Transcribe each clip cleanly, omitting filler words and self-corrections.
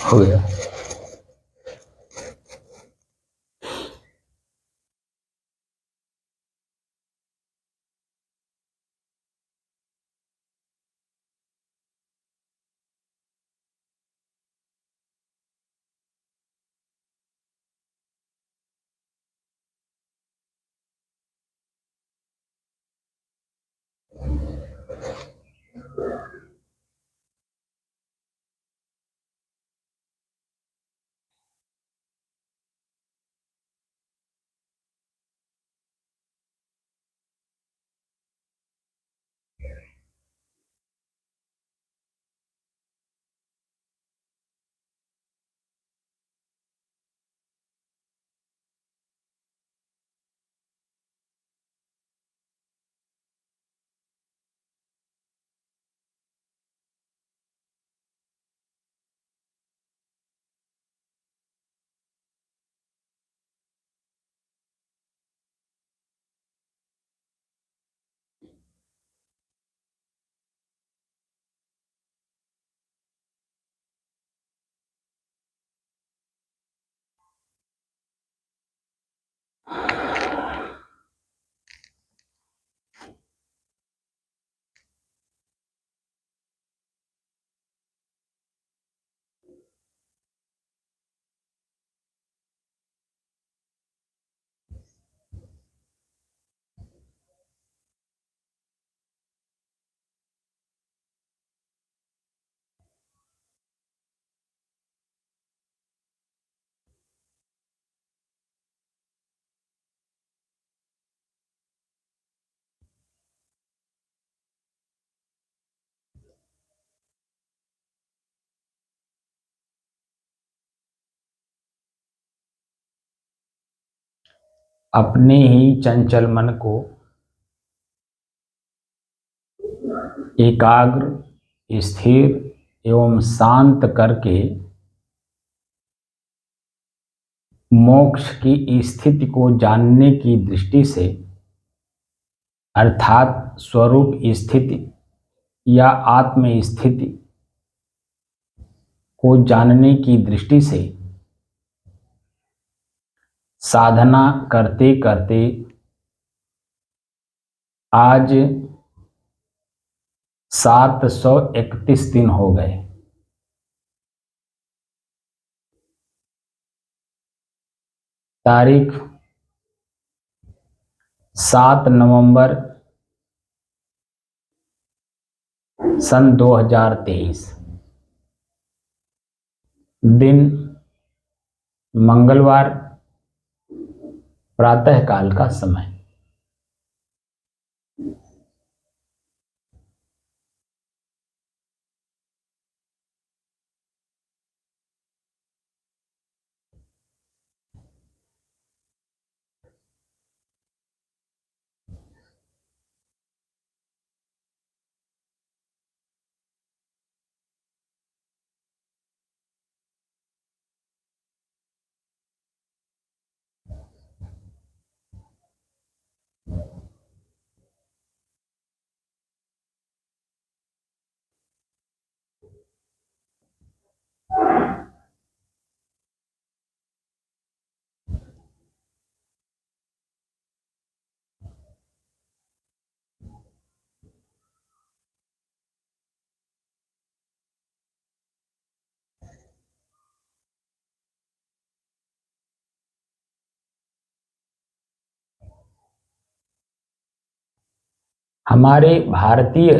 हो गया। अपने ही चंचल मन को एकाग्र, स्थिर एवं शांत करके मोक्ष की स्थिति को जानने की दृष्टि से, अर्थात स्वरूप स्थिति या आत्म स्थिति को जानने की दृष्टि से साधना करते करते आज 731 दिन हो गए। तारीख 7 नवंबर सन 2023, दिन मंगलवार, प्रातः काल का समय। हमारे भारतीय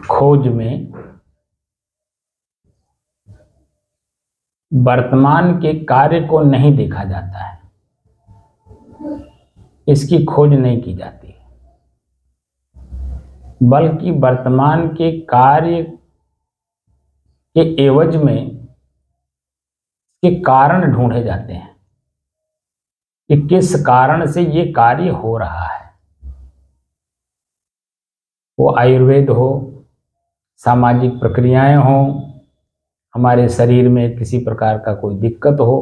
खोज में वर्तमान के कार्य को नहीं देखा जाता है, इसकी खोज नहीं की जाती, बल्कि वर्तमान के कार्य के एवज में के कारण ढूंढे जाते हैं कि किस कारण से ये कार्य हो रहा है। वो आयुर्वेद हो, सामाजिक प्रक्रियाएं हो, हमारे शरीर में किसी प्रकार का कोई दिक्कत हो,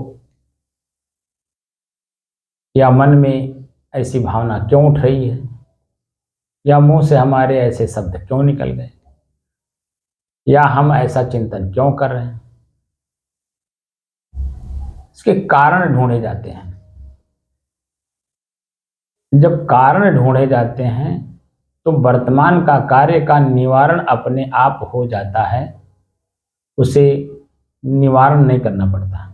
या मन में ऐसी भावना क्यों उठ रही है, या मुंह से हमारे ऐसे शब्द क्यों निकल गए। या हम ऐसा चिंतन क्यों कर रहे हैं, इसके कारण ढूंढे जाते हैं। जब कारण ढूंढे जाते हैं तो वर्तमान का कार्य का निवारण अपने आप हो जाता है, उसे निवारण नहीं करना पड़ता,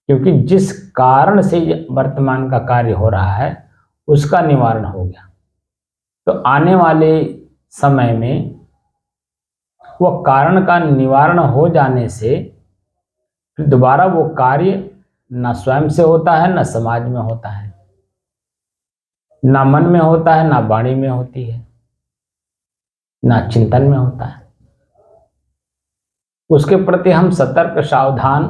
क्योंकि जिस कारण से वर्तमान का कार्य हो रहा है उसका निवारण हो गया। तो आने वाले समय में वह कारण का निवारण हो जाने से फिर दोबारा वो कार्य न स्वयं से होता है, न समाज में होता है, ना मन में होता है, ना वाणी में होती है, ना चिंतन में होता है। उसके प्रति हम सतर्क सावधान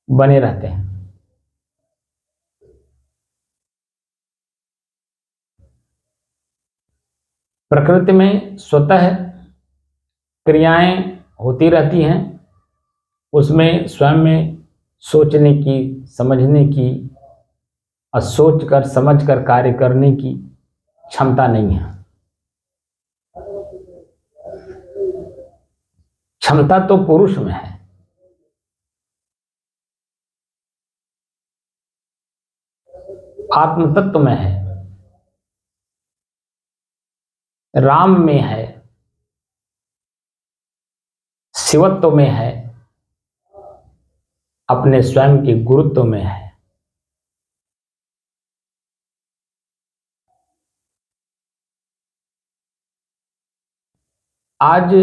बने रहते हैं। प्रकृति में स्वतः क्रियाएं होती रहती हैं, उसमें स्वयं में सोचने की, समझने की और सोच कर समझ कर कार्य करने की क्षमता नहीं है। क्षमता तो पुरुष में है। आत्म तत्व में है, राम में है, शिवत्व में है, अपने स्वयं के गुरुत्व में है। आज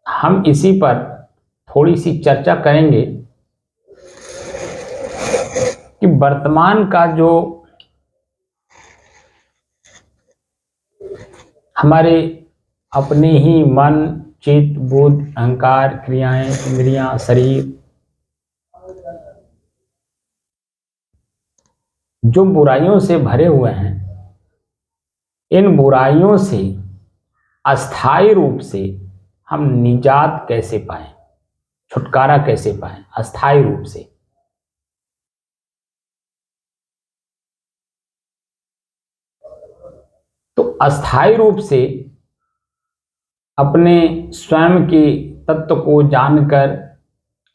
हम इसी पर थोड़ी सी चर्चा करेंगे कि वर्तमान का जो हमारे अपने ही मन, चित्त, बुद्धि, अहंकार, क्रियाएं, इंद्रियां, शरीर जो बुराइयों से भरे हुए हैं, इन बुराइयों से अस्थायी रूप से हम निजात कैसे पाएं, छुटकारा कैसे पाएं अस्थायी रूप से। तो अस्थायी रूप से अपने स्वयं के तत्व को जानकर,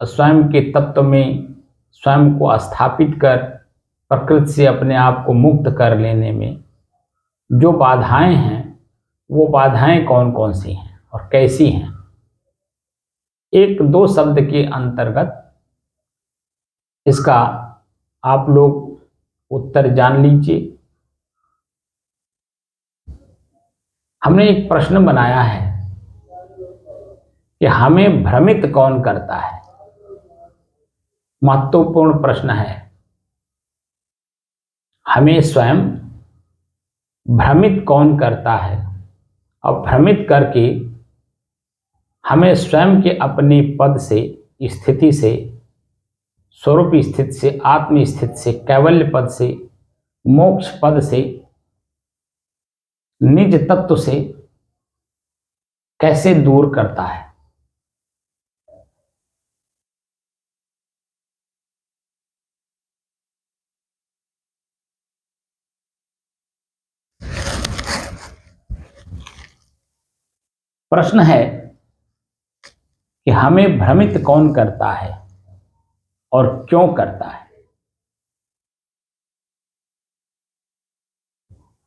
स्वयं के तत्व में स्वयं को स्थापित कर प्रकृति से अपने आप को मुक्त कर लेने में जो बाधाएं हैं, वो बाधाएं कौन कौन सी हैं और कैसी हैं, एक दो शब्द के अंतर्गत इसका आप लोग उत्तर जान लीजिए। हमने एक प्रश्न बनाया है कि हमें भ्रमित कौन करता है। महत्वपूर्ण प्रश्न है। हमें स्वयं भ्रमित कौन करता है और भ्रमित करके हमें स्वयं के अपने पद से, स्थिति से, स्वरूप स्थिति से, आत्म स्थिति से, कैवल्य पद से, मोक्ष पद से, निज तत्व से कैसे दूर करता है। प्रश्न है कि हमें भ्रमित कौन करता है और क्यों करता है।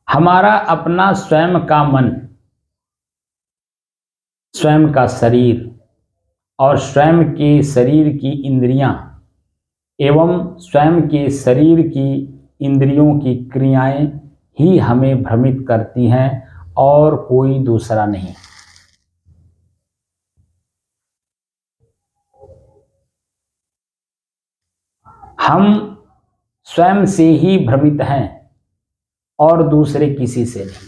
हमारा अपना स्वयं का मन, स्वयं का शरीर और स्वयं के शरीर की इंद्रियां एवं स्वयं के शरीर की इंद्रियों की क्रियाएं ही हमें भ्रमित करती हैं और कोई दूसरा नहीं। हम स्वयं से ही भ्रमित हैं और दूसरे किसी से नहीं।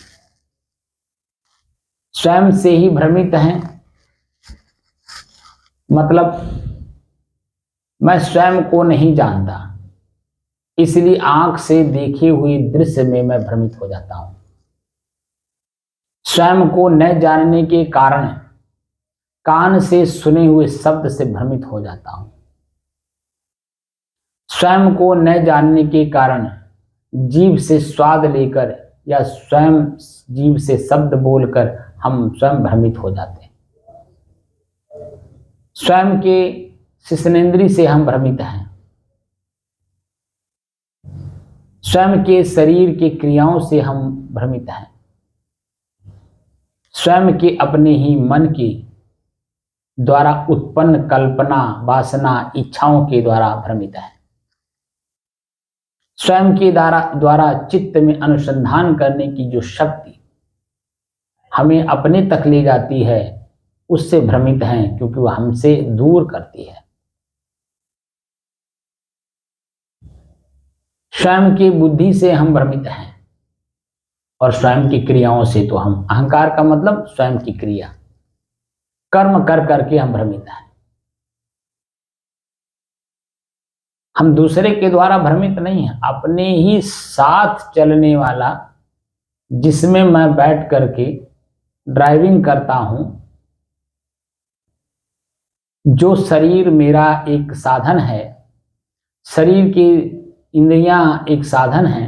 स्वयं से ही भ्रमित हैं मतलब मैं स्वयं को नहीं जानता, इसलिए आंख से देखे हुए दृश्य में मैं भ्रमित हो जाता हूं। स्वयं को न जानने के कारण कान से सुने हुए शब्द से भ्रमित हो जाता हूं। स्वयं को न जानने के कारण जीभ से स्वाद लेकर या स्वयं जीभ से शब्द बोलकर हम स्वयं भ्रमित हो जाते हैं। स्वयं के शिश्नेंद्री से हम भ्रमित हैं, स्वयं के शरीर की क्रियाओं से हम भ्रमित हैं, स्वयं के अपने ही मन के द्वारा उत्पन्न कल्पना, वासना, इच्छाओं के द्वारा भ्रमित है। स्वयं के द्वारा चित्त में अनुसंधान करने की जो शक्ति हमें अपने तक ले जाती है, उससे भ्रमित हैं, क्योंकि वह हमसे दूर करती है। स्वयं की बुद्धि से हम भ्रमित हैं और स्वयं की क्रियाओं से तो हम, अहंकार का मतलब स्वयं की क्रिया, कर्म कर करके हम भ्रमित हैं। हम दूसरे के द्वारा भ्रमित नहीं हैं, अपने ही साथ चलने वाला, जिसमें मैं बैठ करके ड्राइविंग करता हूं, जो शरीर मेरा एक साधन है, शरीर की इंद्रियां एक साधन है,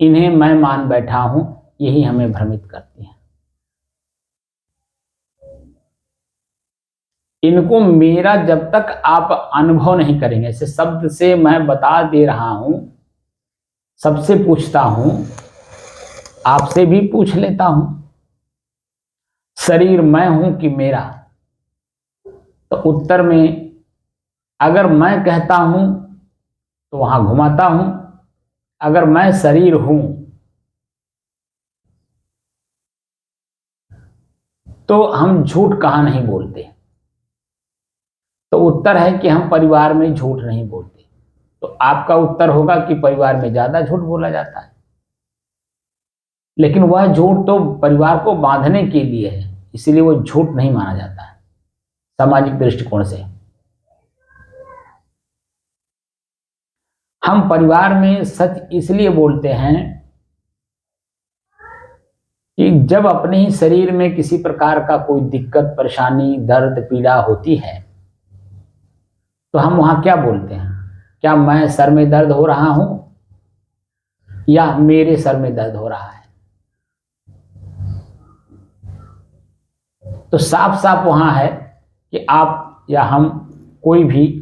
इन्हें मैं मान बैठा हूं, यही हमें भ्रमित करती हैं। इनको मेरा जब तक आप अनुभव नहीं करेंगे, ऐसे शब्द से मैं बता दे रहा हूं, सबसे पूछता हूं, आपसे भी पूछ लेता हूं, शरीर मैं हूं कि मेरा? तो उत्तर में अगर मैं कहता हूं तो वहां घुमाता हूं, अगर मैं शरीर हूं तो हम झूठ कहां नहीं बोलते। तो उत्तर है कि हम परिवार में झूठ नहीं बोलते। तो आपका उत्तर होगा कि परिवार में ज्यादा झूठ बोला जाता है, लेकिन वह झूठ तो परिवार को बांधने के लिए है, इसलिए वो झूठ नहीं माना जाता है सामाजिक दृष्टिकोण से। हम परिवार में सच इसलिए बोलते हैं कि जब अपने ही शरीर में किसी प्रकार का कोई दिक्कत, परेशानी, दर्द, पीड़ा होती है, तो हम वहां क्या बोलते हैं? क्या मैं सर में दर्द हो रहा हूं या मेरे सर में दर्द हो रहा है? तो साफ साफ वहां है कि आप या हम, कोई भी,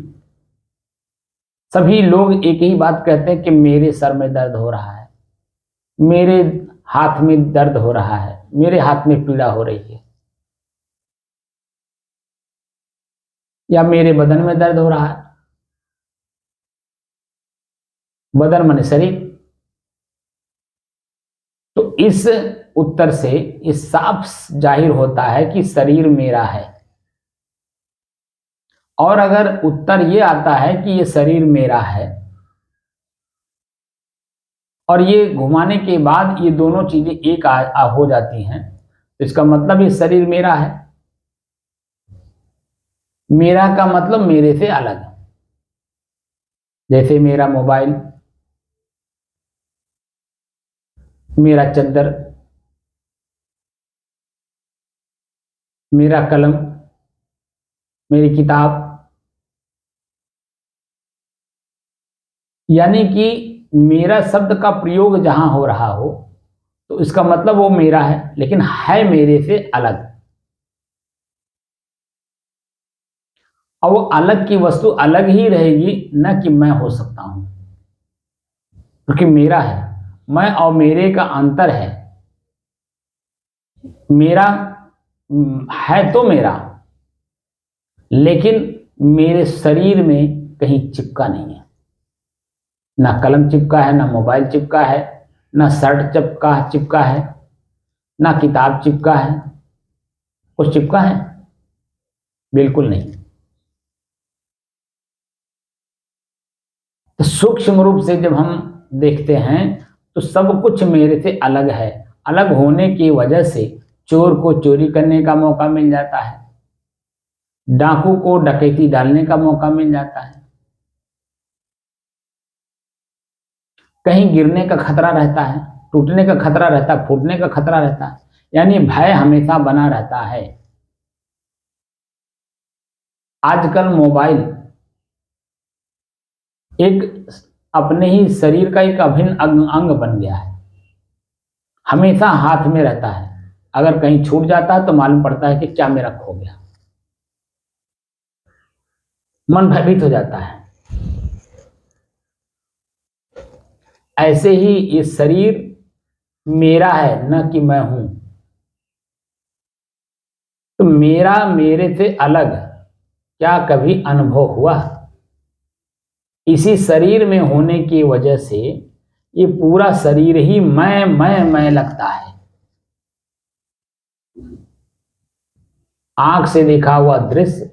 सभी लोग एक ही बात कहते हैं कि मेरे सर में दर्द हो रहा है, मेरे हाथ में दर्द हो रहा है, मेरे हाथ में पीड़ा हो रही है, या मेरे बदन में दर्द हो रहा है। बदन माने शरीर। तो इस उत्तर से इस साफ जाहिर होता है कि शरीर मेरा है। और अगर उत्तर ये आता है कि ये शरीर मेरा है, और ये घुमाने के बाद ये दोनों चीजें एक हो जाती हैं, तो इसका मतलब ये शरीर मेरा है। मेरा का मतलब मेरे से अलग, जैसे मेरा मोबाइल, मेरा चद्दर, मेरा कलम, मेरी किताब, यानी कि मेरा शब्द का प्रयोग जहां हो रहा हो तो इसका मतलब वो मेरा है, लेकिन है मेरे से अलग। और वो अलग की वस्तु अलग ही रहेगी, न कि मैं हो सकता हूं, क्योंकि मेरा है। मैं और मेरे का अंतर है। मेरा है तो मेरा, लेकिन मेरे शरीर में कहीं चिपका नहीं है। ना कलम चिपका है, ना मोबाइल चिपका है, ना शर्ट चिपका है, ना किताब चिपका है। कुछ चिपका है? बिल्कुल नहीं। तो सूक्ष्म रूप से जब हम देखते हैं तो सब कुछ मेरे से अलग है। अलग होने की वजह से चोर को चोरी करने का मौका मिल जाता है, डाकू को डकैती डालने का मौका मिल जाता है, कहीं गिरने का खतरा रहता है, टूटने का खतरा रहता है, फूटने का खतरा रहता है, यानी भय हमेशा बना रहता है। आजकल मोबाइल एक अपने ही शरीर का एक अभिन्न अंग बन गया है, हमेशा हाथ में रहता है। अगर कहीं छूट जाता है तो मालूम पड़ता है कि क्या मेरा खो गया, मन भयभीत हो जाता है। ऐसे ही ये शरीर मेरा है, न कि मैं हूं। तो मेरा मेरे से अलग क्या कभी अनुभव हुआ? इसी शरीर में होने की वजह से ये पूरा शरीर ही मैं लगता है। आंख से देखा हुआ दृश्य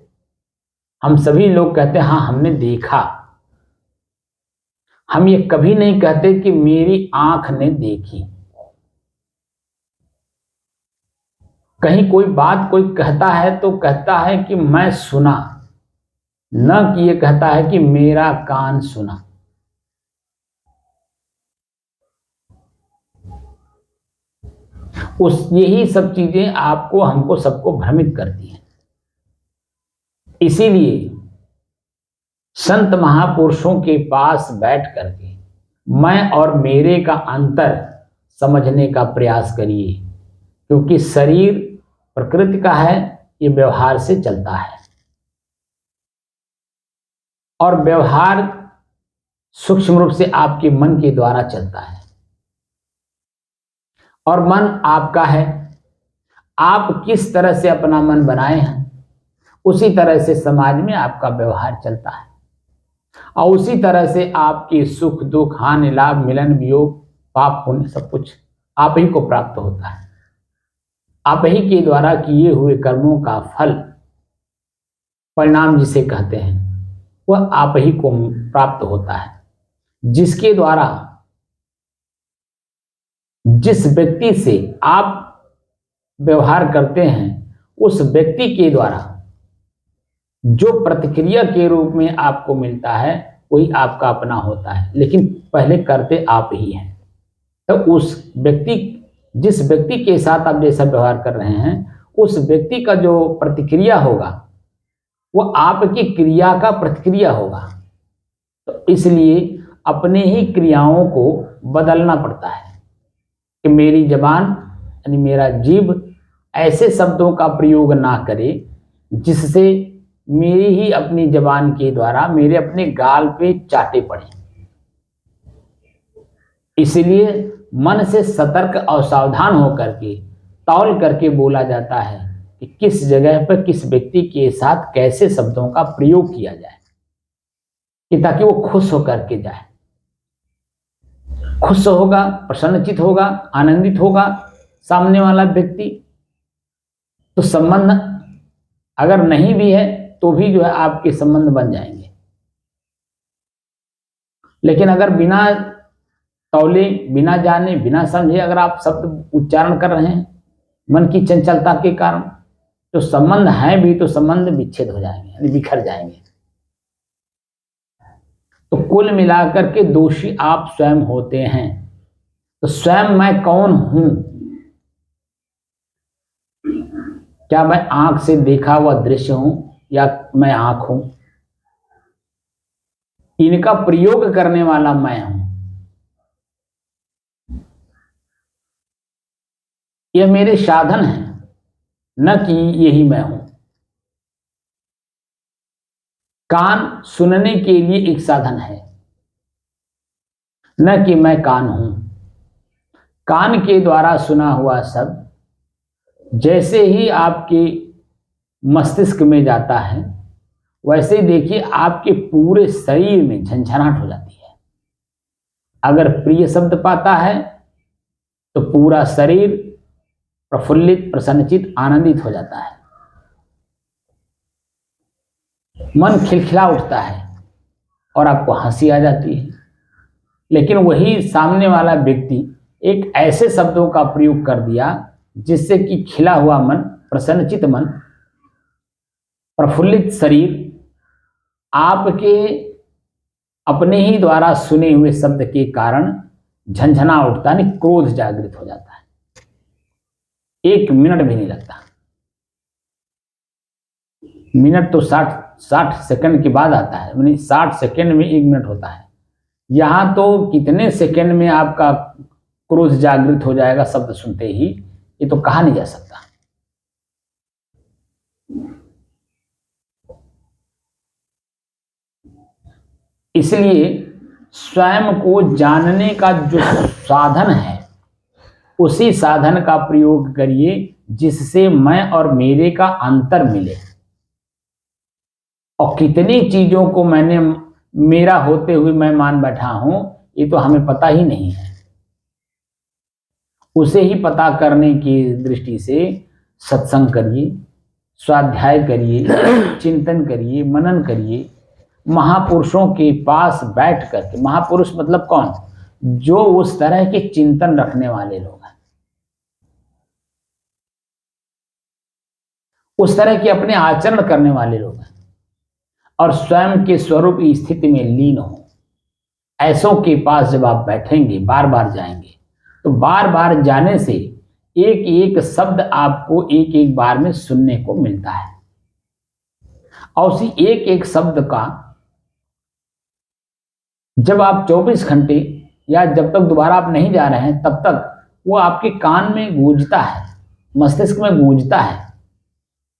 हम सभी लोग कहते हैं हाँ हमने देखा। हम ये कभी नहीं कहते कि मेरी आंख ने देखी। कहीं कोई बात कोई कहता है तो कहता है कि मैं सुना, न कि ये कहता है कि मेरा कान सुना। यही सब चीजें आपको हमको सबको भ्रमित करती हैं। इसीलिए संत महापुरुषों के पास बैठ करके मैं और मेरे का अंतर समझने का प्रयास करिए, क्योंकि शरीर प्रकृति का है, ये व्यवहार से चलता है और व्यवहार सूक्ष्म रूप से आपके मन के द्वारा चलता है और मन आपका है। आप किस तरह से अपना मन बनाए हैं उसी तरह से समाज में आपका व्यवहार चलता है और उसी तरह से आपकी सुख दुख हानि लाभ मिलन वियोग पाप पुण्य सब कुछ आप ही को प्राप्त होता है। आप ही के द्वारा किए हुए कर्मों का फल परिणाम जिसे कहते हैं वह आप ही को प्राप्त होता है। जिसके द्वारा जिस व्यक्ति से आप व्यवहार करते हैं उस व्यक्ति के द्वारा जो प्रतिक्रिया के रूप में आपको मिलता है वही आपका अपना होता है, लेकिन पहले करते आप ही हैं। तो उस व्यक्ति जिस व्यक्ति के साथ आप जैसा व्यवहार कर रहे हैं उस व्यक्ति का जो प्रतिक्रिया होगा वो आपकी क्रिया का प्रतिक्रिया होगा। तो इसलिए अपने ही क्रियाओं को बदलना पड़ता है कि मेरी जबान यानी मेरा जीभ ऐसे शब्दों का प्रयोग ना करे जिससे मेरी ही अपनी जबान के द्वारा मेरे अपने गाल पे चाटे पड़े। इसलिए मन से सतर्क और सावधान होकर के तौल करके बोला जाता है कि किस जगह पर किस व्यक्ति के साथ कैसे शब्दों का प्रयोग किया जाए कि ताकि वो खुश होकर के जाए। खुश होगा, प्रसन्नचित होगा, आनंदित होगा सामने वाला व्यक्ति तो संबंध अगर नहीं भी है तो भी जो है आपके संबंध बन जाएंगे। लेकिन अगर बिना तौले बिना जाने बिना समझे अगर आप शब्द उच्चारण कर रहे हैं मन की चंचलता के कारण तो संबंध है भी तो संबंध विच्छेद हो जाएंगे यानी बिखर जाएंगे। तो कुल मिलाकर के दोषी आप स्वयं होते हैं। तो स्वयं मैं कौन हूं? क्या मैं आंख से देखा हुआ दृश्य हूं या मैं आंख हूं? इनका प्रयोग करने वाला मैं हूं। यह मेरे साधन हैं, न कि यही मैं हूं। कान सुनने के लिए एक साधन है, न कि मैं कान हूं। कान के द्वारा सुना हुआ शब्द जैसे ही आपके मस्तिष्क में जाता है वैसे ही देखिए आपके पूरे शरीर में झंझनाहट हो जाती है। अगर प्रिय शब्द पाता है तो पूरा शरीर प्रफुल्लित प्रसन्नचित आनंदित हो जाता है, मन खिलखिला उठता है और आपको हंसी आ जाती है। लेकिन वही सामने वाला व्यक्ति एक ऐसे शब्दों का प्रयोग कर दिया जिससे कि खिला हुआ मन, प्रसन्नचित मन, प्रफुल्लित शरीर आपके अपने ही द्वारा सुने हुए शब्द के कारण झंझना उठता है, क्रोध जागृत हो जाता है। 1 मिनट भी नहीं लगता। मिनट तो 60 सेकंड के बाद आता है, यानी 60 सेकंड में 1 मिनट होता है। यहां तो कितने सेकंड में आपका क्रोध जागृत हो जाएगा शब्द सुनते ही ये तो कहा नहीं जा सकता। इसलिए स्वयं को जानने का जो साधन है उसी साधन का प्रयोग करिए जिससे मैं और मेरे का अंतर मिले। और कितनी चीजों को मैंने मेरा होते हुए मैं मान बैठा हूं ये तो हमें पता ही नहीं है। उसे ही पता करने की दृष्टि से सत्संग करिए, स्वाध्याय करिए, चिंतन करिए, मनन करिए। महापुरुषों के पास बैठ करके, महापुरुष मतलब कौन? जो उस तरह के चिंतन रखने वाले लोग हैं, उस तरह के अपने आचरण करने वाले लोग हैं और स्वयं के स्वरूप की स्थिति में लीन हो। ऐसों के पास जब आप बैठेंगे, बार बार जाएंगे, तो बार बार जाने से एक एक शब्द आपको एक एक बार में सुनने को मिलता है और उसी एक एक शब्द का जब आप 24 घंटे या जब तक दोबारा आप नहीं जा रहे हैं तब तक वो आपके कान में गूंजता है, मस्तिष्क में गूंजता है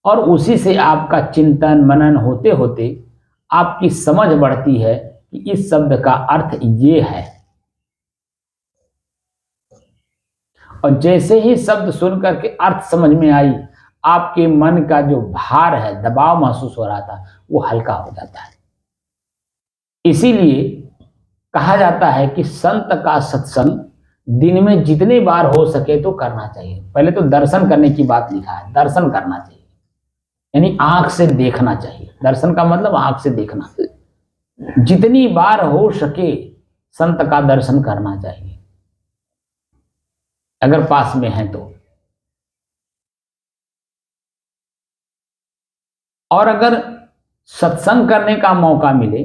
और उसी से आपका चिंतन मनन होते होते आपकी समझ बढ़ती है कि इस शब्द का अर्थ ये है। और जैसे ही शब्द सुन करके अर्थ समझ में आई, आपके मन का जो भार है, दबाव महसूस हो रहा था, वो हल्का हो जाता है। इसीलिए कहा जाता है कि संत का सत्संग दिन में जितने बार हो सके तो करना चाहिए। पहले तो दर्शन करने की बात लिखा है, दर्शन करना चाहिए यानी आंख से देखना चाहिए। दर्शन का मतलब आंख से देखना। जितनी बार हो सके संत का दर्शन करना चाहिए अगर पास में है तो। और अगर सत्संग करने का मौका मिले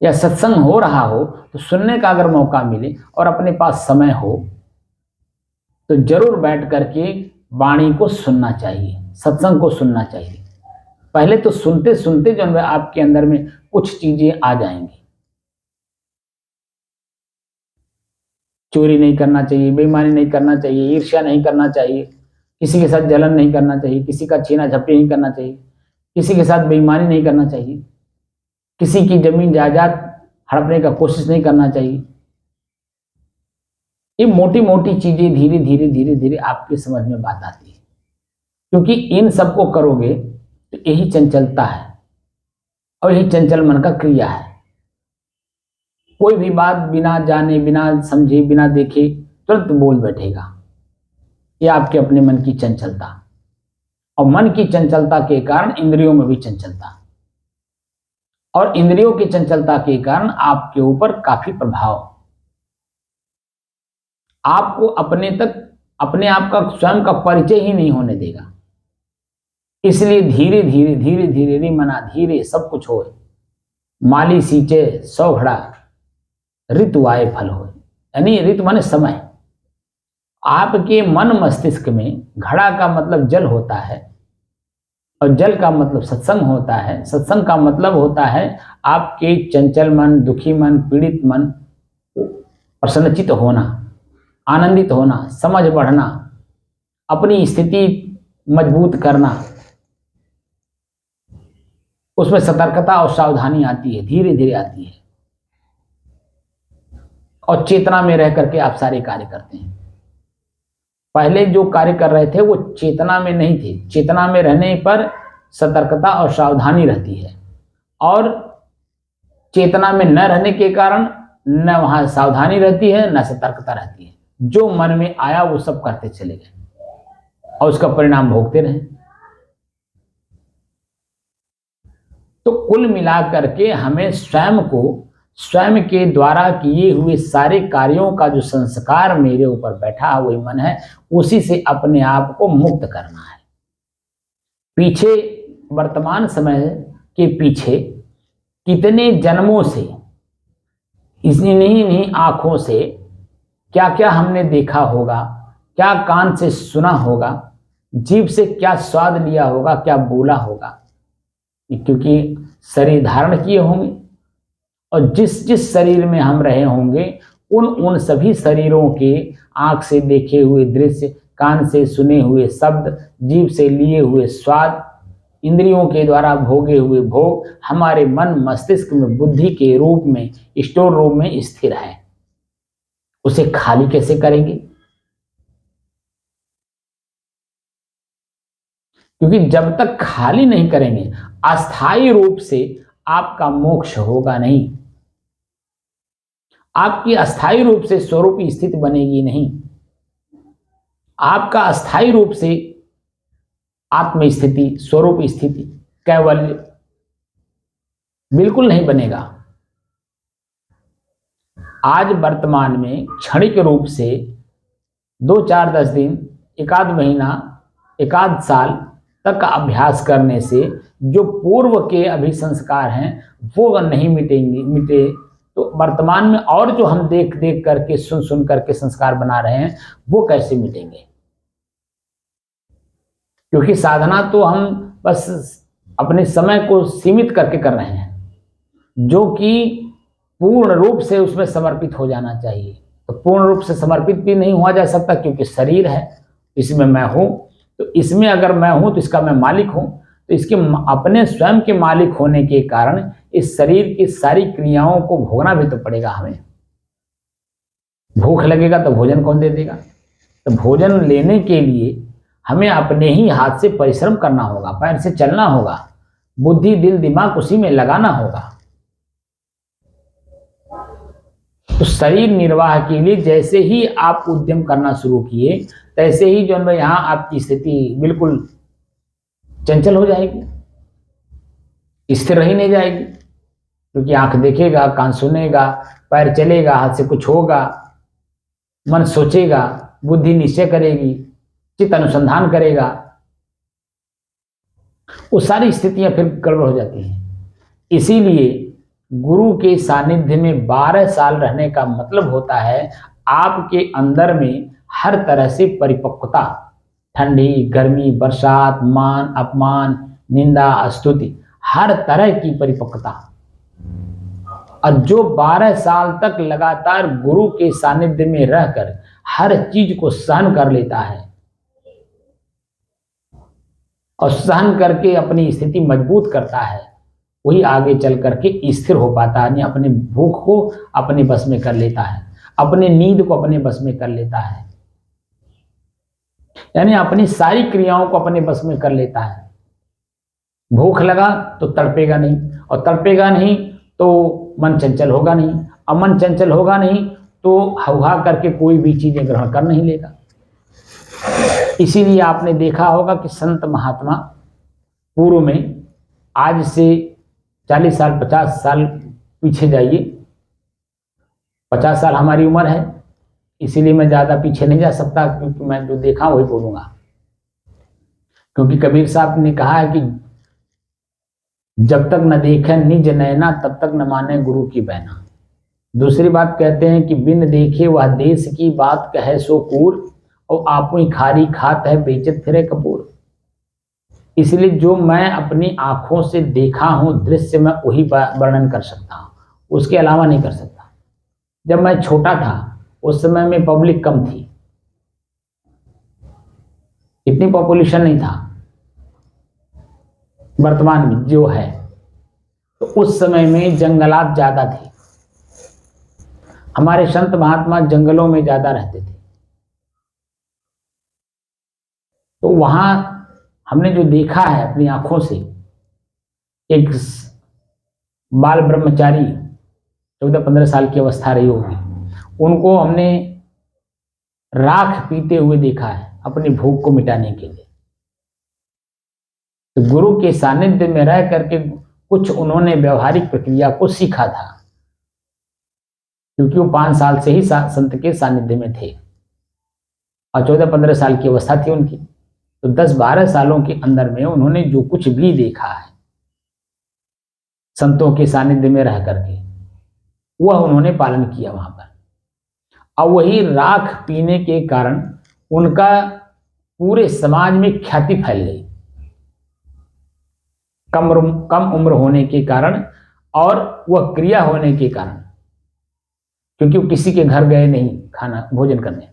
या सत्संग हो रहा हो तो सुनने का अगर मौका मिले और अपने पास समय हो तो जरूर बैठ करके वाणी को सुनना चाहिए, सत्संग को सुनना चाहिए। पहले तो सुनते सुनते जो है आपके अंदर में कुछ चीजें आ जाएंगी। चोरी नहीं करना चाहिए, बेईमानी नहीं करना चाहिए, ईर्ष्या नहीं करना चाहिए, किसी के साथ जलन नहीं करना चाहिए, किसी का छीना झपटी नहीं करना चाहिए, किसी के साथ बेईमानी नहीं करना चाहिए, किसी की जमीन जायदाद हड़पने का कोशिश नहीं करना चाहिए। ये मोटी मोटी चीजें धीरे धीरे धीरे धीरे आपकी समझ में बात आती है, क्योंकि इन सबको करोगे तो यही चंचलता है और यही चंचल मन का क्रिया है। कोई भी बात बिना जाने, बिना समझे, बिना देखे तुरंत बोल बैठेगा। ये आपके अपने मन की चंचलता, और मन की चंचलता के कारण इंद्रियों में भी चंचलता, और इंद्रियों की चंचलता के कारण आपके ऊपर काफी प्रभाव। आपको अपने तक अपने आप का स्वयं का परिचय ही नहीं होने देगा। इसलिए धीरे धीरे धीरे धीरे रे मना धीरे सब कुछ होए, माली सींचे 100 घड़ा ऋतु आए फल होए। यानी ऋतु माने समय। आपके मन मस्तिष्क में घड़ा का मतलब जल होता है और जल का मतलब सत्संग होता है। सत्संग का मतलब होता है आपके चंचल मन, दुखी मन, पीड़ित मन प्रसन्नचित होना, आनंदित होना, समझ बढ़ना, अपनी स्थिति मजबूत करना। उसमें सतर्कता और सावधानी आती है, धीरे धीरे आती है, और चेतना में रह करके आप सारे कार्य करते हैं। पहले जो कार्य कर रहे थे वो चेतना में नहीं थे। चेतना में रहने पर सतर्कता और सावधानी रहती है, और चेतना में न रहने के कारण न वहां सावधानी रहती है न सतर्कता रहती है। जो मन में आया वो सब करते चले गए और उसका परिणाम भोगते रहे। तो कुल मिलाकर के हमें स्वयं को, स्वयं के द्वारा किए हुए सारे कार्यों का जो संस्कार मेरे ऊपर बैठा हुआ मन है, उसी से अपने आप को मुक्त करना है। पीछे वर्तमान समय के पीछे कितने जन्मों से इन्हीं आंखों से क्या क्या हमने देखा होगा, क्या कान से सुना होगा, जीभ से क्या स्वाद लिया होगा, क्या बोला होगा, क्योंकि शरीर धारण किए होंगे और जिस जिस शरीर में हम रहे होंगे उन सभी शरीरों के आंख से देखे हुए दृश्य कान से सुने हुए शब्द, जीभ से लिए हुए स्वाद, इंद्रियों के द्वारा भोगे हुए भोग हमारे मन मस्तिष्क में बुद्धि के रूप में स्टोर रूम में स्थिर है। उसे खाली कैसे करेंगे? क्योंकि जब तक खाली नहीं करेंगे, अस्थायी रूप से आपका मोक्ष होगा नहीं, आपकी अस्थायी रूप से स्वरूप स्थिति बनेगी नहीं, आपका अस्थायी रूप से आत्म स्थिति, स्वरूप स्थिति, कैवल्य बिल्कुल नहीं बनेगा। आज वर्तमान में क्षणिक रूप से 2, 4, 10 दिन, एकाध महीना, एकाध साल तक का अभ्यास करने से जो पूर्व के अभिसंस्कार हैं वो नहीं मिटे तो वर्तमान में और जो हम देख देख करके, सुन सुन करके संस्कार बना रहे हैं वो कैसे मिटेंगे? क्योंकि साधना तो हम बस अपने समय को सीमित करके कर रहे हैं, जो कि पूर्ण रूप से उसमें समर्पित हो जाना चाहिए। तो पूर्ण रूप से समर्पित भी नहीं हुआ जा सकता, क्योंकि शरीर है, इसमें मैं हूं, तो इसमें अगर मैं हूं तो इसका मैं मालिक हूं, तो इसके अपने स्वयं के मालिक होने के कारण इस शरीर की सारी क्रियाओं को भोगना भी तो पड़ेगा हमें। भूख लगेगा तो भोजन कौन दे देगा? तो भोजन लेने के लिए हमें अपने ही हाथ से परिश्रम करना होगा, पैर से चलना होगा, बुद्धि दिल दिमाग उसी में लगाना होगा। तो शरीर निर्वाह के लिए जैसे ही आप उद्यम करना शुरू किए, तैसे ही जो है यहाँ आपकी स्थिति बिल्कुल चंचल हो जाएगी, स्थिर ही नहीं जाएगी। क्योंकि आंख देखेगा, कान सुनेगा, पैर चलेगा, हाथ से कुछ होगा, मन सोचेगा, बुद्धि निश्चय करेगी, चित्त अनुसंधान करेगा, वो सारी स्थितियां फिर गड़बड़ हो जाती हैं। इसीलिए गुरु के सानिध्य में 12 साल रहने का मतलब होता है आपके अंदर में हर तरह से परिपक्वता, ठंडी, गर्मी, बरसात, मान, अपमान, निंदा, स्तुति, हर तरह की परिपक्वता। और जो 12 साल तक लगातार गुरु के सानिध्य में रहकर हर चीज को सहन कर लेता है और सहन करके अपनी स्थिति मजबूत करता है, वही आगे चल करके स्थिर हो पाता है, यानी अपने भूख को अपने बस में कर लेता है, अपने नींद को अपने बस में कर लेता है, यानी अपनी सारी क्रियाओं को अपने बस में कर लेता है। भूख लगा तो तड़पेगा नहीं, और तड़पेगा नहीं तो मन चंचल होगा नहीं, और मन चंचल होगा नहीं तो हवा करके कोई भी चीजें ग्रहण कर नहीं लेगा। इसीलिए आपने देखा होगा कि संत महात्मा पूर्व में, आज से 40 साल 50 साल पीछे जाइए, 50 साल हमारी उम्र है, इसीलिए मैं ज़्यादा पीछे नहीं जा सकता, क्योंकि मैं जो देखा वही बोलूँगा। क्योंकि कबीर साहब ने कहा है कि जब तक न देखे निज नैना तब तक न माने गुरु की बहना। दूसरी बात कहते हैं कि बिन देखे वह देश की बात कहे सो कूर, और आपू खारी खात है बेइज्जत फिरे कपूर। इसलिए जो मैं अपनी आंखों से देखा हूं दृश्य, मैं वही वर्णन कर सकता हूं, उसके अलावा नहीं कर सकता। जब मैं छोटा था उस समय में पब्लिक कम थी, इतनी पॉपुलेशन नहीं था वर्तमान में जो है, तो उस समय में जंगलात ज्यादा थे, हमारे संत महात्मा जंगलों में ज्यादा रहते थे। तो वहां हमने जो देखा है अपनी आंखों से, एक बाल ब्रह्मचारी 14-15 साल की अवस्था रही होगी, उनको हमने राख पीते हुए देखा है अपनी भूख को मिटाने के लिए। तो गुरु के सानिध्य में रह करके कुछ उन्होंने व्यवहारिक प्रक्रिया को सीखा था, क्योंकि वो 5 साल से ही संत के सानिध्य में थे और 14-15 साल की अवस्था थी उनकी। तो 10-12 सालों के अंदर में उन्होंने जो कुछ भी देखा है संतों के सानिध्य में रह करके, वह उन्होंने पालन किया वहां पर। और वही राख पीने के कारण उनका पूरे समाज में ख्याति फैल गई, कम उम्र होने के कारण और वह क्रिया होने के कारण, क्योंकि वो किसी के घर गए नहीं खाना भोजन करने।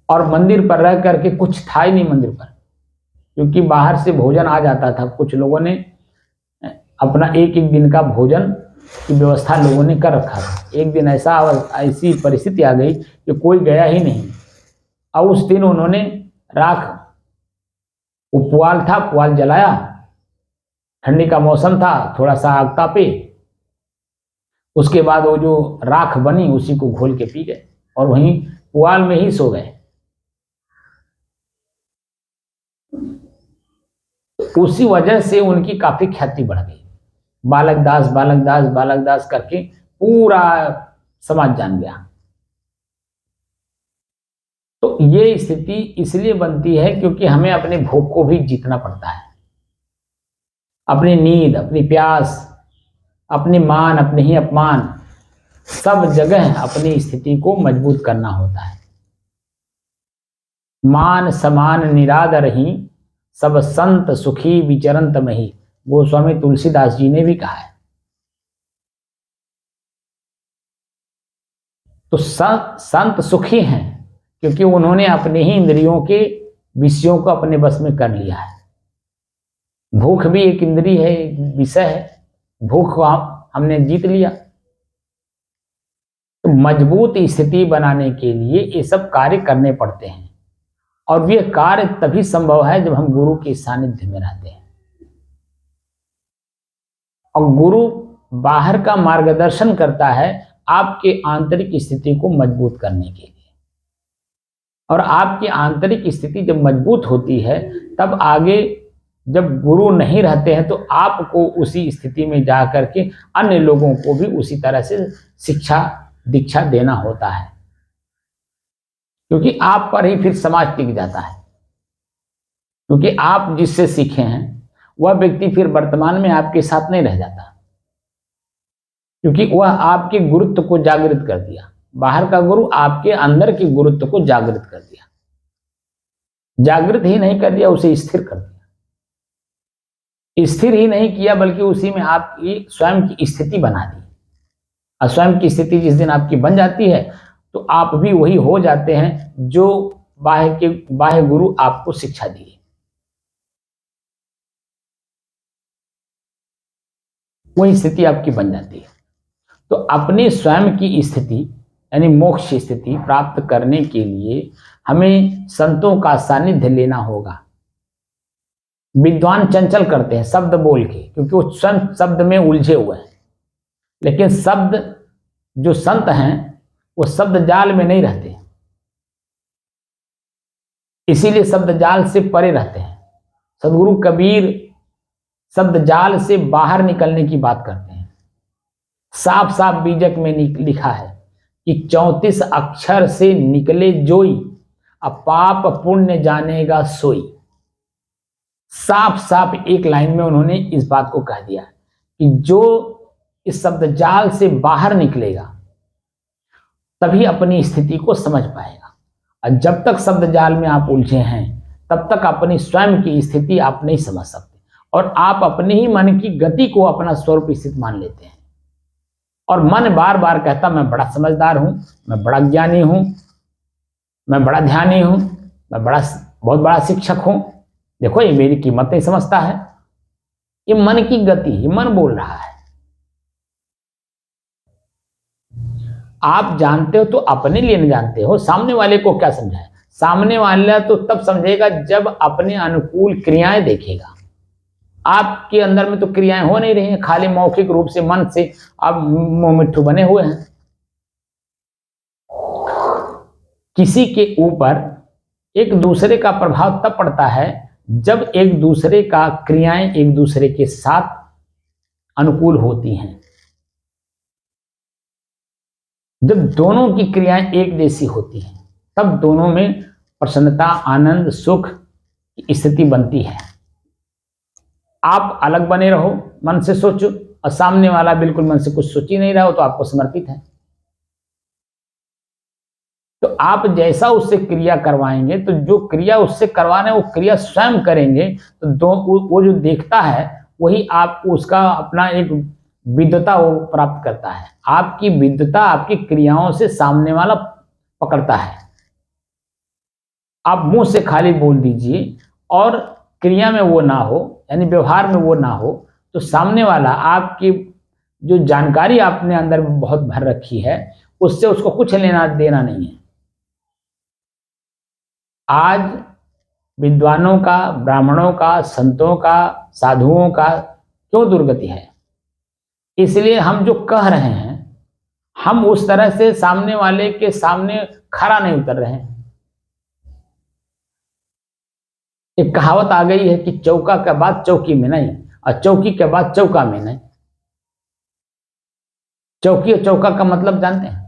और मंदिर पर रह करके कुछ था ही नहीं मंदिर पर, क्योंकि बाहर से भोजन आ जाता था। कुछ लोगों ने अपना एक एक दिन का भोजन की व्यवस्था लोगों ने कर रखा था। एक दिन ऐसी परिस्थिति आ गई कि कोई गया ही नहीं। और उस दिन उन्होंने राख, वो पुआल था, पुआल जलाया, ठंडी का मौसम था, थोड़ा सा आग तापे, उसके बाद वो जो राख बनी उसी को घोल के पी गए और वहीं पुआल में ही सो गए। उसी वजह से उनकी काफी ख्याति बढ़ गई। बालक दास बालक दास बालक दास करके पूरा समाज जान गया। तो ये स्थिति इसलिए बनती है क्योंकि हमें अपने भोग को भी जीतना पड़ता है। अपनी नींद, अपनी प्यास, अपनी मान, अपने ही अपमान, सब जगह अपनी स्थिति को मजबूत करना होता है। मान समान निरादर ही, सब संत सुखी विचरंत मही, गोस्वामी तुलसीदास जी ने भी कहा है। तो संत सुखी हैं क्योंकि उन्होंने अपने ही इंद्रियों के विषयों को अपने बस में कर लिया है। भूख भी एक इंद्रिय है, एक विषय है। भूख को हमने जीत लिया। तो मजबूत स्थिति बनाने के लिए ये सब कार्य करने पड़ते हैं और ये कार्य तभी संभव है जब हम गुरु के सानिध्य में रहते हैं। और गुरु बाहर का मार्गदर्शन करता है आपके आंतरिक स्थिति को मजबूत करने के लिए। और आपकी आंतरिक स्थिति जब मजबूत होती है तब आगे जब गुरु नहीं रहते हैं तो आपको उसी स्थिति में जा करके अन्य लोगों को भी उसी तरह से शिक्षा दीक्षा देना होता है, क्योंकि आप पर ही फिर समाज टिक जाता है। क्योंकि आप जिससे सीखे हैं वह व्यक्ति फिर वर्तमान में आपके साथ नहीं रह जाता, क्योंकि वह आपके गुरुत्व को जागृत कर दिया। बाहर का गुरु आपके अंदर के गुरुत्व को जागृत कर दिया। जागृत ही नहीं कर दिया, उसे स्थिर कर दिया। स्थिर ही नहीं किया बल्कि उसी में आपकी स्वयं की स्थिति बना दी। और स्वयं की स्थिति जिस दिन आपकी बन जाती है तो आप भी वही हो जाते हैं जो बाह्य गुरु आपको शिक्षा दिए। वही स्थिति आपकी बन जाती है। तो अपने स्वयं की स्थिति यानी मोक्ष स्थिति प्राप्त करने के लिए हमें संतों का सानिध्य लेना होगा। विद्वान चंचल करते हैं शब्द बोल के, क्योंकि वो स्वयं शब्द में उलझे हुए हैं। लेकिन शब्द जो संत हैं वो शब्द जाल में नहीं रहते, इसीलिए शब्द जाल से परे रहते हैं। सदगुरु कबीर शब्द जाल से बाहर निकलने की बात करते हैं। साफ साफ बीजक में लिखा है कि 34 अक्षर से निकले जोई, अब पाप पुण्य जानेगा सोई। साफ साफ एक लाइन में उन्होंने इस बात को कह दिया कि जो इस शब्द जाल से बाहर निकलेगा तभी अपनी स्थिति को समझ पाएगा। और जब तक शब्द जाल में आप उलझे हैं तब तक अपनी स्वयं की स्थिति आप नहीं समझ सकते और आप अपने ही मन की गति को अपना स्वरूप स्थित मान लेते हैं। और मन बार बार कहता मैं बड़ा समझदार हूं, मैं बड़ा ज्ञानी हूं, मैं बड़ा ध्यानी हूं, मैं बहुत बड़ा शिक्षक हूं, देखो ये मेरी कीमत नहीं समझता है। ये मन की गति, ये मन बोल रहा है। आप जानते हो तो अपने लिए नहीं जानते हो, सामने वाले को क्या समझाए। सामने वाला तो तब समझेगा जब अपने अनुकूल क्रियाएं देखेगा। आपके अंदर में तो क्रियाएं हो नहीं रही हैं, खाली मौखिक रूप से मन से आप मुंह मिट्ठू बने हुए हैं। किसी के ऊपर एक दूसरे का प्रभाव तब पड़ता है जब एक दूसरे का क्रियाएं एक दूसरे के साथ अनुकूल होती हैं। जब दोनों की क्रियाएं एक जैसी होती हैं तब दोनों में प्रसन्नता, आनंद, सुख की स्थिति बनती है। आप अलग बने रहो, मन से सोचो, और सामने वाला बिल्कुल मन से कुछ सोच ही नहीं रहा हो तो आपको समर्पित है। तो आप जैसा उससे क्रिया करवाएंगे तो जो क्रिया उससे करवाना है वो क्रिया स्वयं करेंगे तो वो जो देखता है वही आपको उसका अपना एक विद्वता वो प्राप्त करता है। आपकी विद्वता आपकी क्रियाओं से सामने वाला पकड़ता है। आप मुंह से खाली बोल दीजिए और क्रिया में वो ना हो, यानी व्यवहार में वो ना हो, तो सामने वाला आपकी जो जानकारी आपने अंदर में बहुत भर रखी है उससे उसको कुछ लेना देना नहीं है। आज विद्वानों का, ब्राह्मणों का, संतों का, साधुओं का क्यों दुर्गति है? इसलिए हम जो कह रहे हैं हम उस तरह से सामने वाले के सामने खरा नहीं उतर रहे हैं। एक कहावत आ गई है कि चौका के बाद चौकी में नहीं और चौकी के बाद चौका में नहीं। चौकी और चौका का मतलब जानते हैं?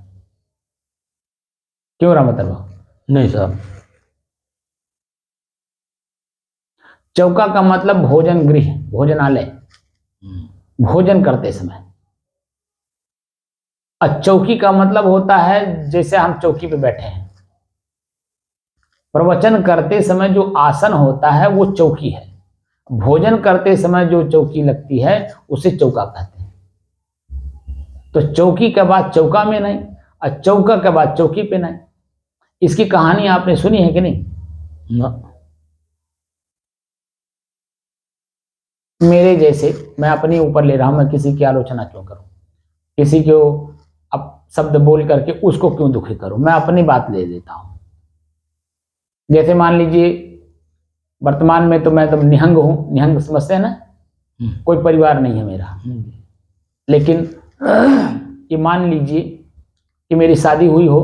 क्यों राम मतलब? नहीं साहब। चौका का मतलब भोजन गृह, भोजनालय, भोजन करते समय। और चौकी का मतलब होता है जैसे हम चौकी पे बैठे हैं, प्रवचन करते समय जो आसन होता है वो चौकी है। भोजन करते समय जो चौकी लगती है उसे चौका कहते हैं। तो चौकी के बाद चौका में नहीं और चौका के बाद चौकी पे नहीं। इसकी कहानी आपने सुनी है कि नहीं? ना। मेरे जैसे, मैं अपने ऊपर ले रहा हूं, मैं किसी की आलोचना क्यों करूं, किसी को अब शब्द बोल करके उसको क्यों दुखी करूं, मैं अपनी बात ले देता हूं। जैसे मान लीजिए वर्तमान में तो मैं तो निहंग हूं, निहंग समझते हैं ना, कोई परिवार नहीं है मेरा, लेकिन ये मान लीजिए कि मेरी शादी हुई हो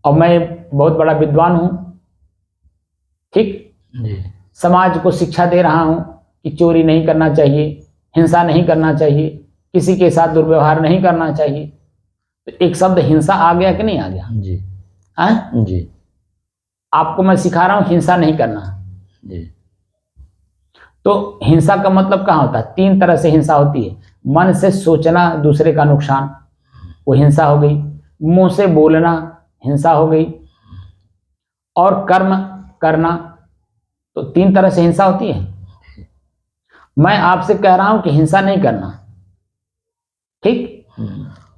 और मैं बहुत बड़ा विद्वान हूं, ठीक, समाज को शिक्षा दे रहा हूं कि चोरी नहीं करना चाहिए, हिंसा नहीं करना चाहिए, किसी के साथ दुर्व्यवहार नहीं करना चाहिए। तो एक शब्द हिंसा आ गया कि नहीं आ गया? जी। है जी। आपको मैं सिखा रहा हूं हिंसा नहीं करना। जी। तो हिंसा का मतलब कहाँ होता है? तीन तरह से हिंसा होती है। मन से सोचना दूसरे का नुकसान, वो हिंसा हो गई। मुंह से बोलना हिंसा हो गई। और कर्म करना, तो तीन तरह से हिंसा होती है। मैं आपसे कह रहा हूं कि हिंसा नहीं करना, ठीक,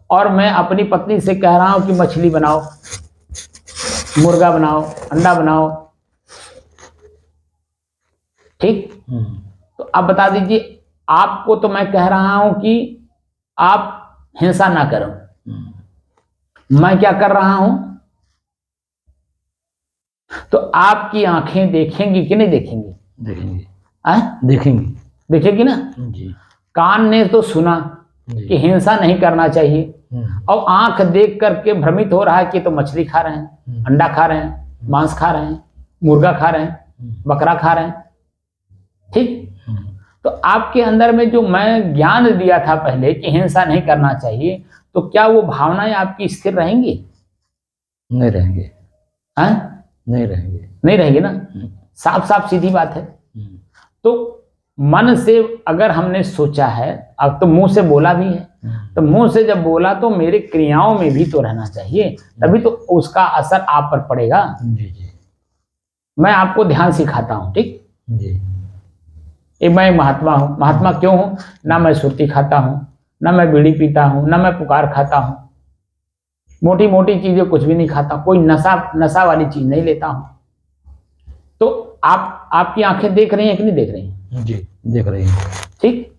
और मैं अपनी पत्नी से कह रहा हूं कि मछली बनाओ, मुर्गा बनाओ, अंडा बनाओ, ठीक। तो अब बता दीजिए, आपको तो मैं कह रहा हूं कि आप हिंसा ना करो, मैं क्या कर रहा हूं? तो आपकी आंखें देखेंगी कि नहीं देखेंगी? देखेंगे। देखेंगी, देखेगी ना। जी। कान ने तो सुना कि हिंसा नहीं करना चाहिए, और आंख देख करके भ्रमित हो रहा है कि तो मछली खा रहे हैं, अंडा खा रहे हैं, मांस खा रहे हैं, मुर्गा खा रहे हैं, बकरा खा रहे हैं, ठीक। तो आपके अंदर में जो मैं ज्ञान दिया था पहले कि हिंसा नहीं करना चाहिए, तो क्या वो भावनाएं आपकी स्थिर रहेंगी? नहीं रहेंगे। नहीं रहेंगे, नहीं रहेंगे ना। साफ साफ सीधी बात है। तो मन से अगर हमने सोचा है, अब तो मुंह से बोला भी है, तो मुंह से जब बोला तो मेरे क्रियाओं में भी तो रहना चाहिए, तभी तो उसका असर आप पर पड़ेगा। जी जी। मैं आपको ध्यान सिखाता हूं, ठीक जी। मैं महात्मा हूं। महात्मा क्यों हूं? ना मैं सुर्ती खाता हूं, ना मैं बीड़ी पीता हूं, ना मैं पुकार खाता हूं, मोटी मोटी चीजें कुछ भी नहीं खाता, कोई नशा वाली चीज नहीं लेता हूं। तो आपकी आंखें देख रही हैं कि नहीं देख रही हैं? जी देख रही हैं। ठीक।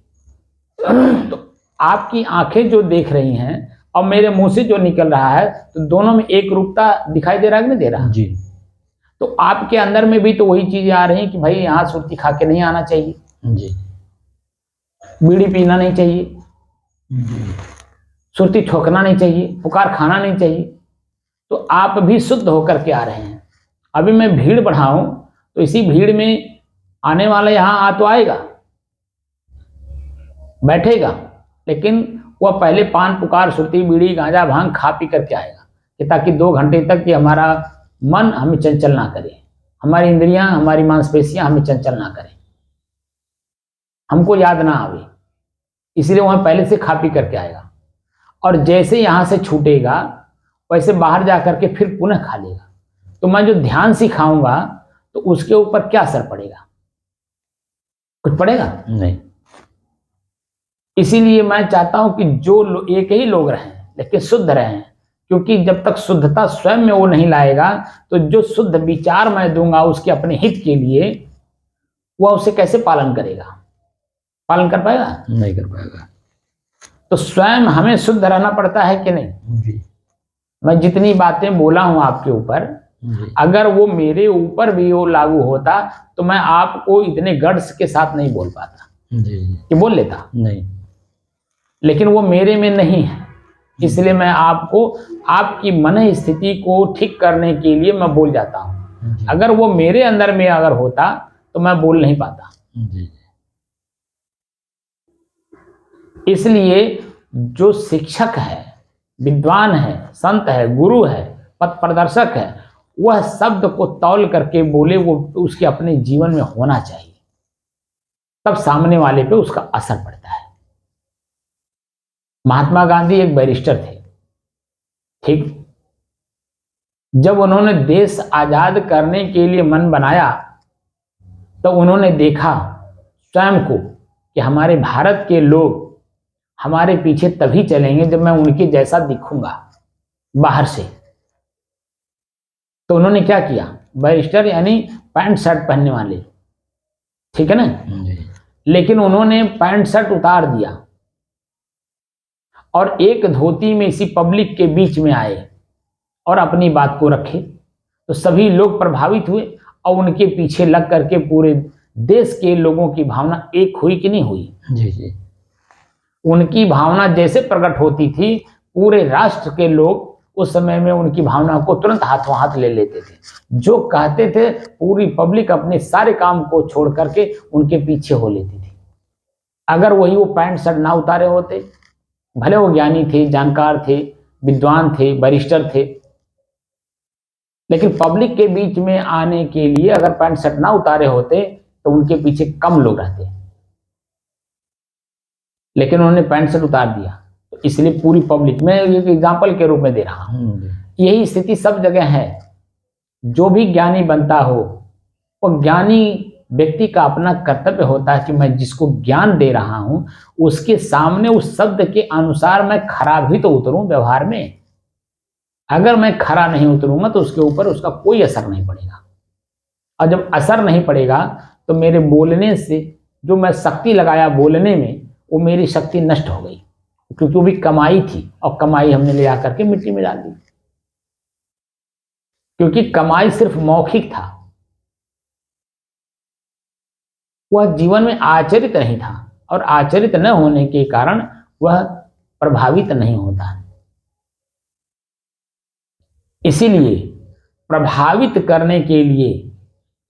तो आपकी आंखें जो देख रही हैं और मेरे मुंह से जो निकल रहा है, तो दोनों में एक रूपता दिखाई दे रहा है कि नहीं दे रहा? जी। तो आपके अंदर में भी तो वही चीजें आ रही हैं कि भाई यहाँ सुर्ती खा के नहीं आना चाहिए, जी। बीड़ी पीना नहीं चाहिए, जी। सुर्ती ठोकना नहीं चाहिए, पुकार खाना नहीं चाहिए। तो आप भी शुद्ध होकर के आ रहे हैं। अभी मैं भीड़ बढ़ाऊं तो इसी भीड़ में आने वाला यहां आ तो आएगा, बैठेगा, लेकिन वह पहले पान पुकार सुर्ती बीड़ी गांजा भांग खा पी करके आएगा, कि ताकि 2 घंटे तक कि हमारा मन हमें चंचल ना करे, हमारी इंद्रियां, हमारी मांसपेशियां हमें चंचल ना करें, हमको याद ना आवे, इसलिए वहां पहले से खा पी करके आएगा। और जैसे यहां से छूटेगा वैसे बाहर जाकर के फिर पुनः खा लेगा। तो मैं जो ध्यान सिखाऊंगा तो उसके ऊपर क्या असर पड़ेगा? कुछ पड़ेगा नहीं। इसीलिए मैं चाहता हूं कि जो एक ही लोग रहें लेकिन शुद्ध रहें, क्योंकि जब तक शुद्धता स्वयं में वो नहीं लाएगा तो जो शुद्ध विचार मैं दूंगा उसके अपने हित के लिए, वह उसे कैसे पालन करेगा? पालन कर पाएगा? नहीं कर पाएगा। तो स्वयं हमें शुद्ध रहना पड़ता है कि नहीं? जी मैं जितनी बातें बोला हूं आपके ऊपर, जी अगर वो मेरे ऊपर भी वो लागू होता तो मैं आपको इतने गट्स के साथ नहीं बोल पाता। जी जी कि बोल लेता, नहीं। लेकिन वो मेरे में नहीं है, इसलिए मैं आपको आपकी मन स्थिति को ठीक करने के लिए मैं बोल जाता हूं। जी अगर वो मेरे अंदर में अगर होता तो मैं बोल नहीं पाता। जी इसलिए जो शिक्षक है, विद्वान है, संत है, गुरु है, पथ प्रदर्शक है, वह शब्द को तौल करके बोले, वो उसके अपने जीवन में होना चाहिए, तब सामने वाले पे उसका असर पड़ता है। महात्मा गांधी एक बैरिस्टर थे, ठीक? जब उन्होंने देश आजाद करने के लिए मन बनाया तो उन्होंने देखा स्वयं को कि हमारे भारत के लोग हमारे पीछे तभी चलेंगे जब मैं उनके जैसा दिखूंगा बाहर से। तो उन्होंने क्या किया? बैरिस्टर यानी पैंट शर्ट पहनने वाले, ठीक है ना? जी लेकिन उन्होंने पैंट शर्ट उतार दिया और एक धोती में इसी पब्लिक के बीच में आए और अपनी बात को रखे, तो सभी लोग प्रभावित हुए और उनके पीछे लग करके पूरे देश के लोगों की भावना एक हुई कि नहीं हुई? जी जी उनकी भावना जैसे प्रकट होती थी, पूरे राष्ट्र के लोग उस समय में उनकी भावना को तुरंत हाथों हाथ ले लेते थे। जो कहते थे पूरी पब्लिक अपने सारे काम को छोड़ करके उनके पीछे हो लेती थी। अगर वही वो पैंट शर्ट ना उतारे होते, भले वो ज्ञानी थे, जानकार थे, विद्वान थे, बैरिस्टर थे, लेकिन पब्लिक के बीच में आने के लिए अगर पैंट शर्ट ना उतारे होते तो उनके पीछे कम लोग रहते, लेकिन उन्होंने पैंट शर्ट उतार दिया। तो इसलिए पूरी पब्लिक में एक एग्जाम्पल के रूप में दे रहा हूं, यही स्थिति सब जगह है। जो भी ज्ञानी बनता हो, वो ज्ञानी व्यक्ति का अपना कर्तव्य होता है कि मैं जिसको ज्ञान दे रहा हूं उसके सामने उस शब्द के अनुसार मैं खरा भी तो उतरूं व्यवहार में। अगर मैं खरा नहीं उतरूंगा तो उसके ऊपर उसका कोई असर नहीं पड़ेगा, और जब असर नहीं पड़ेगा तो मेरे बोलने से जो मैं शक्ति लगाया बोलने में, वो मेरी शक्ति नष्ट हो गई, क्योंकि वो भी कमाई थी और कमाई हमने ले आकर के मिट्टी में डाल दी। क्योंकि कमाई सिर्फ मौखिक था, वह जीवन में आचरित नहीं था, और आचरित न होने के कारण वह प्रभावित नहीं होता। इसीलिए प्रभावित करने के लिए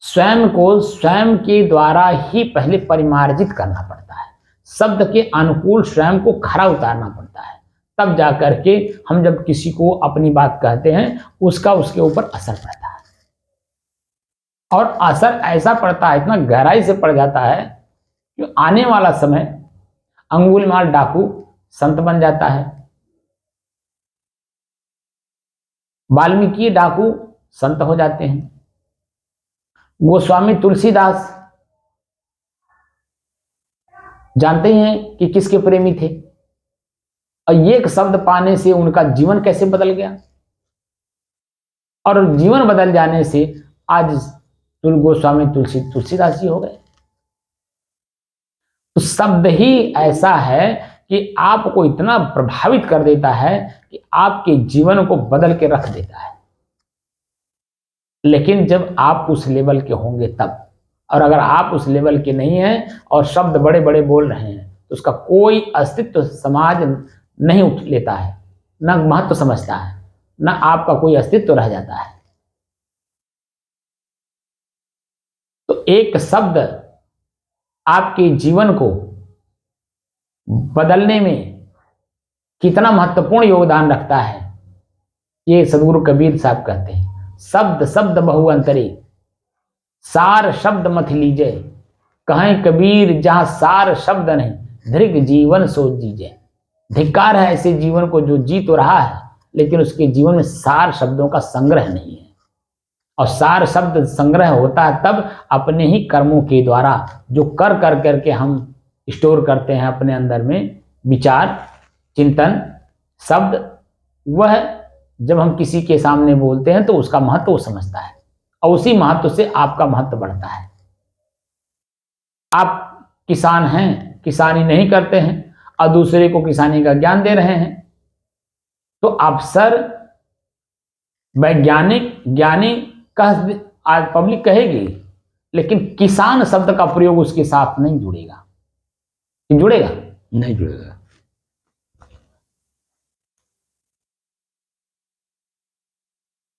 स्वयं को स्वयं के द्वारा ही पहले परिमार्जित करना पड़ता है, शब्द के अनुकूल स्वयं को खरा उतारना पड़ता है, तब जाकर के हम जब किसी को अपनी बात कहते हैं उसका उसके ऊपर असर पड़ता है। और असर ऐसा पड़ता है, इतना गहराई से पड़ जाता है कि आने वाला समय अंगुलीमाल डाकू संत बन जाता है, वाल्मीकि डाकू संत हो जाते हैं, गोस्वामी तुलसीदास जानते हैं कि किसके प्रेमी थे, और एक शब्द पाने से उनका जीवन कैसे बदल गया, और जीवन बदल जाने से आज गोस्वामी तुलसीदास जी हो गए। तो शब्द ही ऐसा है कि आपको इतना प्रभावित कर देता है कि आपके जीवन को बदल के रख देता है। लेकिन जब आप उस लेवल के होंगे तब, और अगर आप उस लेवल के नहीं हैं और शब्द बड़े बड़े बोल रहे हैं तो उसका कोई अस्तित्व समाज नहीं उठ लेता है, न महत्व समझता है, न आपका कोई अस्तित्व रह जाता है। तो एक शब्द आपके जीवन को बदलने में कितना महत्वपूर्ण योगदान रखता है, ये सदगुरु कबीर साहब कहते हैं। शब्द शब्द बहु अंतरे, सार शब्द मत लीजे, कहें कबीर जहां सार शब्द नहीं, धृग जीवन सो जीजे। धिक्कार है ऐसे जीवन को जो जी तो रहा है लेकिन उसके जीवन में सार शब्दों का संग्रह नहीं है। और सार शब्द संग्रह होता है तब अपने ही कर्मों के द्वारा, जो कर कर करके हम स्टोर करते हैं अपने अंदर में विचार, चिंतन, शब्द, वह जब हम किसी के सामने बोलते हैं तो उसका महत्व वो समझता है और उसी महत्व से आपका महत्व बढ़ता है। आप किसान हैं, किसानी नहीं करते हैं और दूसरे को किसानी का ज्ञान दे रहे हैं, तो अफसर, वैज्ञानिक, ज्ञानी कह आज पब्लिक कहेगी, लेकिन किसान शब्द का प्रयोग उसके साथ नहीं जुड़ेगा। जुड़ेगा? नहीं जुड़ेगा।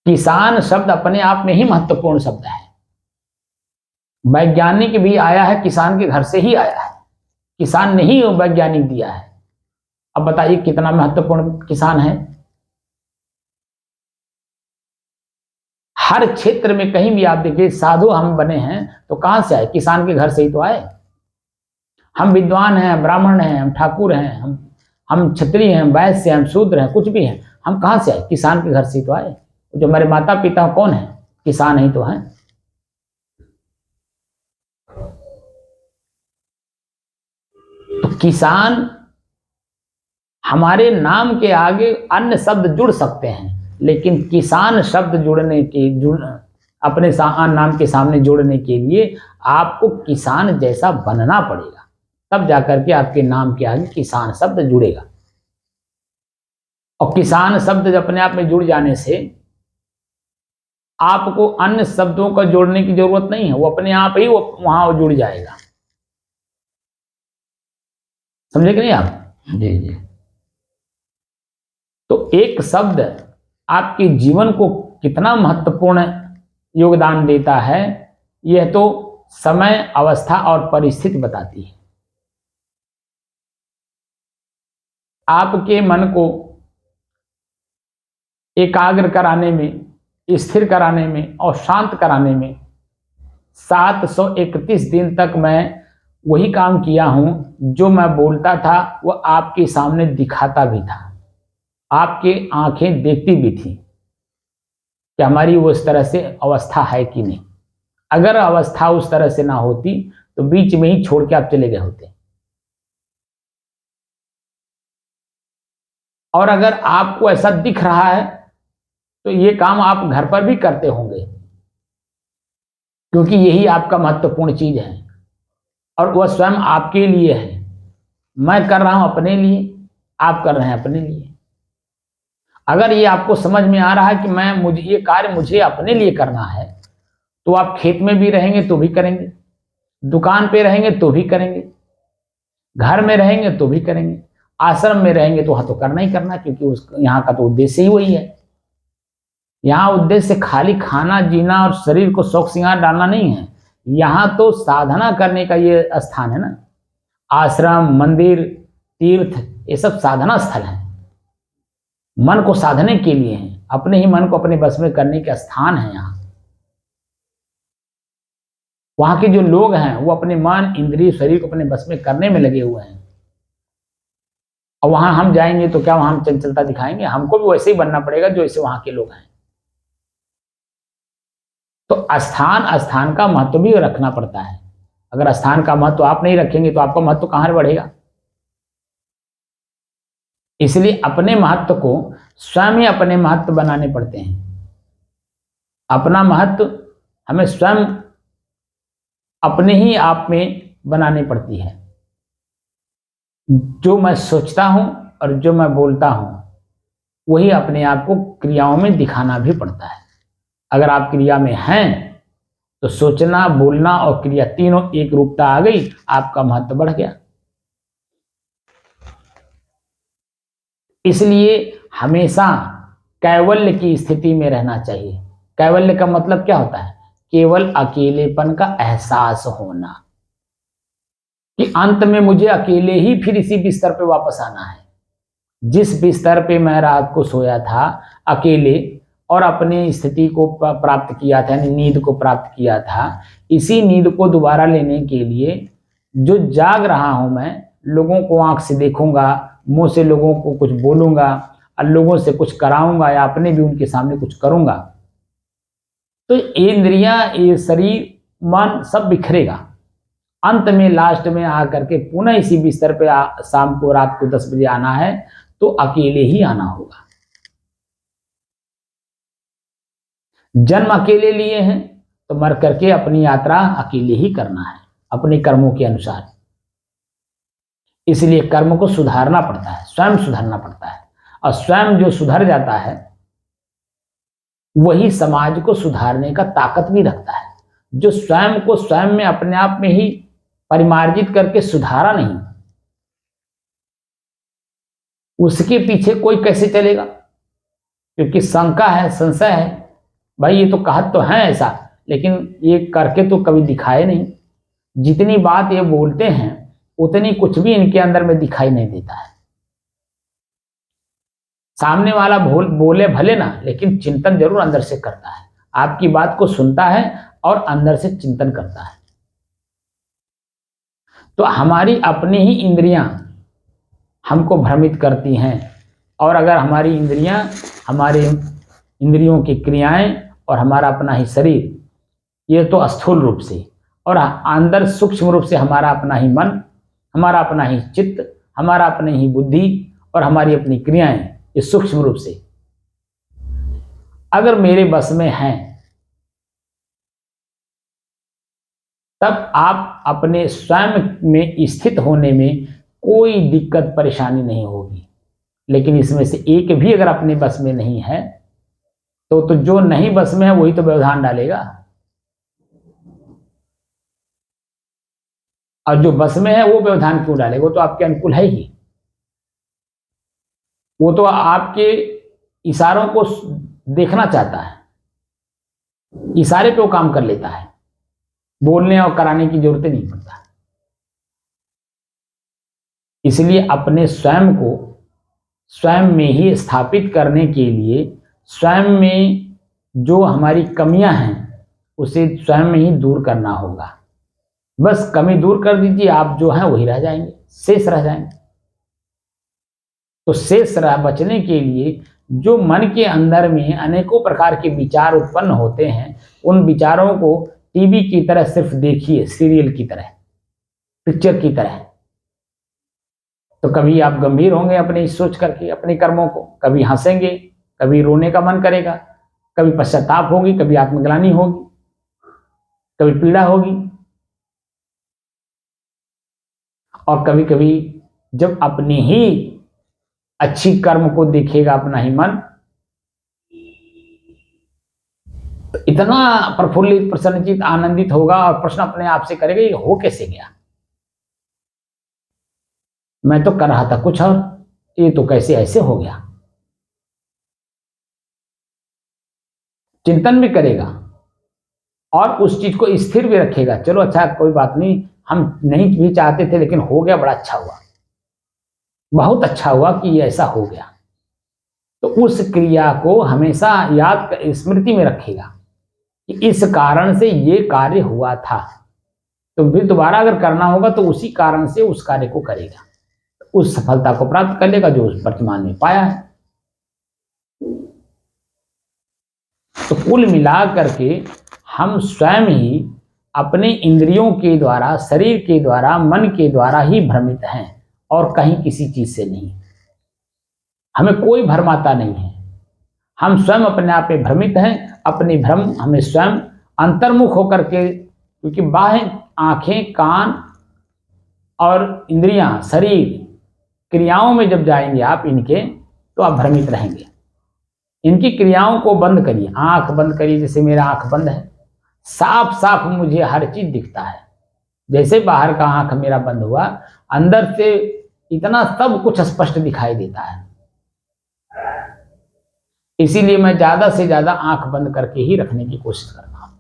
किसान शब्द अपने आप में ही महत्वपूर्ण शब्द है। वैज्ञानिक भी आया है किसान के घर से ही आया है, किसान ने ही वैज्ञानिक दिया है। अब बताइए कितना महत्वपूर्ण किसान है। हर क्षेत्र में कहीं भी आप देखिए, साधु हम बने हैं तो कहां से आए? किसान के घर से ही तो आए। हम विद्वान हैं, ब्राह्मण हैं, हम ठाकुर हैं, हम क्षत्रिय हैं, वैश्य हैं, हम शूद्र हैं, कुछ भी हैं, हम कहां से आए? किसान के घर से ही तो आए। जो हमारे माता पिता कौन है? किसान ही तो हैं। तो किसान, हमारे नाम के आगे अन्य शब्द जुड़ सकते हैं, लेकिन किसान शब्द अपने नाम के सामने जोड़ने के लिए आपको किसान जैसा बनना पड़ेगा, तब जाकर के आपके नाम के आगे किसान शब्द जुड़ेगा। और किसान शब्द अपने आप में जुड़ जाने से आपको अन्य शब्दों का जोड़ने की जरूरत नहीं है, वो अपने आप ही वहां जुड़ जाएगा। समझे कि नहीं आप? जी जी। तो एक शब्द आपके जीवन को कितना महत्वपूर्ण योगदान देता है, यह तो समय, अवस्था और परिस्थिति बताती है। आपके मन को एकाग्र कराने में, स्थिर कराने में और शांत कराने में 731 दिन तक मैं वही काम किया हूं जो मैं बोलता था वह आपके सामने दिखाता भी था, आपके आंखें देखती भी थी कि हमारी वो इस तरह से अवस्था है कि नहीं। अगर अवस्था उस तरह से ना होती तो बीच में ही छोड़ के आप चले गए होते। और अगर आपको ऐसा दिख रहा है तो ये काम आप घर पर भी करते होंगे, क्योंकि यही आपका महत्वपूर्ण चीज है और वह स्वयं आपके लिए है। मैं कर रहा हूं अपने लिए, आप कर रहे हैं अपने लिए। अगर ये आपको समझ में आ रहा है कि मुझे ये कार्य मुझे अपने लिए करना है, तो आप खेत में भी रहेंगे तो भी करेंगे, दुकान पे रहेंगे तो भी करेंगे, घर में रहेंगे तो भी करेंगे, आश्रम में रहेंगे तो वहां तो करना ही करना, क्योंकि यहाँ का तो उद्देश्य ही वही है। यहाँ उद्देश्य खाली खाना, जीना और शरीर को शौक श्रृंगार डालना नहीं है। यहाँ तो साधना करने का ये स्थान है ना। आश्रम, मंदिर, तीर्थ, ये सब साधना स्थल है, मन को साधने के लिए है, अपने ही मन को अपने बस में करने के स्थान है। यहाँ वहां के जो लोग हैं वो अपने मन, इंद्रिय, शरीर को अपने बस में करने में लगे हुए हैं। और वहां हम जाएंगे तो क्या वहां हम चंचलता दिखाएंगे? हमको भी वैसे ही बनना पड़ेगा जो ऐसे वहां के लोग हैं। तो स्थान स्थान का महत्व भी रखना पड़ता है। अगर स्थान का महत्व आप नहीं रखेंगे तो आपका महत्व कहां बढ़ेगा? इसलिए अपने महत्व को स्वयं ही अपने महत्व बनाने पड़ते हैं। अपना महत्व हमें स्वयं अपने ही आप में बनानी पड़ती है। जो मैं सोचता हूं और जो मैं बोलता हूं वही अपने आप को क्रियाओं में दिखाना भी पड़ता है। अगर आप क्रिया में हैं तो सोचना, बोलना और क्रिया तीनों एक रूपता आ गई, आपका महत्व बढ़ गया। इसलिए हमेशा कैवल्य की स्थिति में रहना चाहिए। कैवल्य का मतलब क्या होता है? केवल अकेलेपन का एहसास होना, कि अंत में मुझे अकेले ही फिर इसी बिस्तर पे वापस आना है। जिस बिस्तर पे मैं रात को सोया था अकेले और अपनी स्थिति को प्राप्त किया था, यानी नींद को प्राप्त किया था, इसी नींद को दोबारा लेने के लिए जो जाग रहा हूं मैं, लोगों को आंख से देखूंगा, मुंह से लोगों को कुछ बोलूंगा और लोगों से कुछ कराऊंगा या अपने भी उनके सामने कुछ करूंगा, तो इंद्रियां, ये शरीर, मन सब बिखरेगा। अंत में लास्ट में आकर के पुनः इसी बिस्तर पे शाम को, रात को 10 बजे आना है तो अकेले ही आना होगा। जन्म अकेले लिए हैं तो मर करके अपनी यात्रा अकेले ही करना है अपने कर्मों के अनुसार। इसलिए कर्म को सुधारना पड़ता है, स्वयं सुधरना पड़ता है, और स्वयं जो सुधर जाता है वही समाज को सुधारने का ताकत भी रखता है। जो स्वयं को स्वयं में अपने आप में ही परिमार्जित करके सुधारा नहीं, उसके पीछे कोई कैसे चलेगा? क्योंकि शंका है, संशय है, भाई ये तो कहत तो है ऐसा, लेकिन ये करके तो कभी दिखाए नहीं। जितनी बात ये बोलते हैं उतनी कुछ भी इनके अंदर में दिखाई नहीं देता है। सामने वाला बोले भले ना, लेकिन चिंतन जरूर अंदर से करता है। आपकी बात को सुनता है और अंदर से चिंतन करता है। तो हमारी अपनी ही इंद्रियां हमको भ्रमित करती हैं, और अगर हमारी इंद्रियां, हमारे इंद्रियों की क्रियाएं और हमारा अपना ही शरीर, ये तो स्थूल रूप से, और अंदर सूक्ष्म रूप से हमारा अपना ही मन, हमारा अपना ही चित्त, हमारा अपनी ही बुद्धि और हमारी अपनी क्रियाएं, ये सूक्ष्म रूप से अगर मेरे बस में हैं, तब आप अपने स्वयं में स्थित होने में कोई दिक्कत परेशानी नहीं होगी। लेकिन इसमें से एक भी अगर अपने बस में नहीं है तो जो नहीं बस में है वही तो व्यवधान डालेगा, और जो बस में है वो व्यवधान क्यों डालेगा? वो तो आपके अनुकूल है ही, वो तो आपके इशारों को देखना चाहता है, इशारे पे वो काम कर लेता है, बोलने और कराने की जरूरत नहीं पड़ता। इसलिए अपने स्वयं को स्वयं में ही स्थापित करने के लिए, स्वयं में जो हमारी कमियां हैं उसे स्वयं में ही दूर करना होगा। बस कमी दूर कर दीजिए, आप जो हैं वही रह जाएंगे, शेष रह जाएंगे। तो शेष बचने के लिए जो मन के अंदर में अनेकों प्रकार के विचार उत्पन्न होते हैं, उन विचारों को टीवी की तरह सिर्फ देखिए, सीरियल की तरह, पिक्चर की तरह। तो कभी आप गंभीर होंगे अपने सोच करके अपने कर्मों को, कभी हंसेंगे, कभी रोने का मन करेगा, कभी पश्चाताप होगी, कभी आत्मग्लानि होगी, कभी पीड़ा होगी, और कभी कभी जब अपनी ही अच्छी कर्म को देखेगा अपना ही मन, तो इतना प्रफुल्लित, प्रसन्नचित, आनंदित होगा और प्रश्न अपने आप से करेगा ये हो कैसे गया? मैं तो कर रहा था कुछ और, ये तो कैसे ऐसे हो गया? चिंतन भी करेगा और उस चीज को स्थिर भी रखेगा। चलो अच्छा, कोई बात नहीं, हम नहीं भी चाहते थे लेकिन हो गया, बड़ा अच्छा हुआ, बहुत अच्छा हुआ कि ये ऐसा हो गया। तो उस क्रिया को हमेशा याद, स्मृति में रखेगा कि इस कारण से ये कार्य हुआ था, तो फिर दोबारा अगर करना होगा तो उसी कारण से उस कार्य को करेगा, उस सफलता को प्राप्त कर लेगा जो उस वर्तमान में पाया है। तो कुल मिला करके हम स्वयं ही अपने इंद्रियों के द्वारा, शरीर के द्वारा, मन के द्वारा ही भ्रमित हैं, और कहीं किसी चीज से नहीं। हमें कोई भ्रमाता नहीं है, हम स्वयं अपने आप में भ्रमित हैं। अपने भ्रम हमें स्वयं अंतर्मुख होकर के, क्योंकि बाहें, आंखें, कान और इंद्रियां, शरीर, क्रियाओं में जब जाएंगे आप इनके, तो आप भ्रमित रहेंगे। इनकी क्रियाओं को बंद करिए, आंख बंद करिए, जैसे मेरा आंख बंद है, साफ साफ मुझे हर चीज दिखता है। जैसे बाहर का आंख मेरा बंद हुआ, अंदर से इतना सब कुछ स्पष्ट दिखाई देता है। इसीलिए मैं ज्यादा से ज्यादा आंख बंद करके ही रखने की कोशिश करता हूं,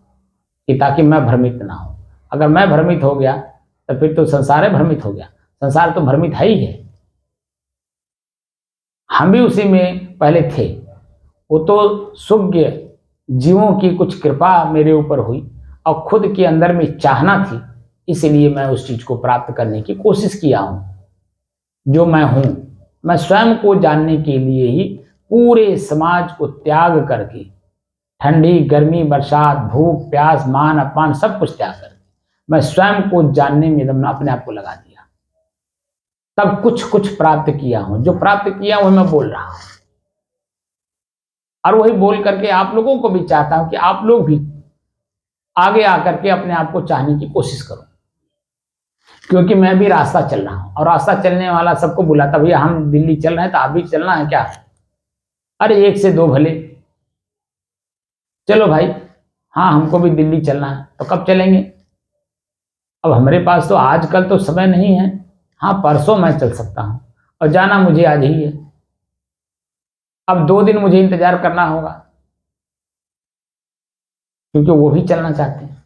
कि ताकि मैं भ्रमित ना हो। अगर मैं भ्रमित हो गया तो फिर तो संसार भ्रमित हो गया। संसार तो भ्रमित है ही है, हम भी उसी में पहले थे। वो तो सुज्ञ जीवों की कुछ कृपा मेरे ऊपर हुई और खुद के अंदर में चाहना थी, इसलिए मैं उस चीज को प्राप्त करने की कोशिश किया हूं। जो मैं हूं, मैं स्वयं को जानने के लिए ही पूरे समाज को त्याग करके, ठंडी, गर्मी, बरसात, भूख, प्यास, मान, अपमान सब कुछ त्याग करके मैं स्वयं को जानने में एकदम अपने आप को लगा दिया। तब कुछ कुछ प्राप्त किया हूं, जो प्राप्त किया वह मैं बोल रहा हूं। और वही बोल करके आप लोगों को भी चाहता हूं कि आप लोग भी आगे आकर के अपने आप को चाहने की कोशिश करो, क्योंकि मैं भी रास्ता चल रहा हूं और रास्ता चलने वाला सबको बुलाता, भैया हम दिल्ली चल रहे हैं तो आप भी चलना है क्या? अरे एक से दो भले, चलो भाई, हाँ हमको भी दिल्ली चलना है, तो कब चलेंगे? अब हमारे पास तो आजकल तो समय नहीं है, हाँ परसों मैं चल सकता हूं और जाना मुझे आज ही है। अब 2 दिन मुझे इंतजार करना होगा, क्योंकि वो भी चलना चाहते हैं।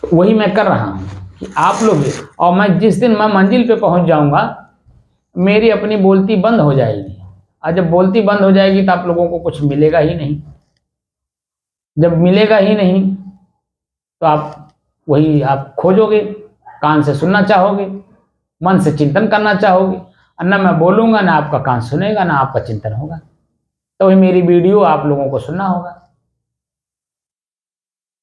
वही मैं कर रहा हूं कि आप लोग भी, और मैं जिस दिन मैं मंजिल पे पहुंच जाऊंगा मेरी अपनी बोलती बंद हो जाएगी, और जब बोलती बंद हो जाएगी तो आप लोगों को कुछ मिलेगा ही नहीं। जब मिलेगा ही नहीं तो आप खोजोगे, कान से सुनना चाहोगे, मन से चिंतन करना चाहोगे, और ना मैं बोलूंगा ना आपका कान सुनेगा ना आपका चिंतन होगा, तो वही मेरी वीडियो आप लोगों को सुनना होगा।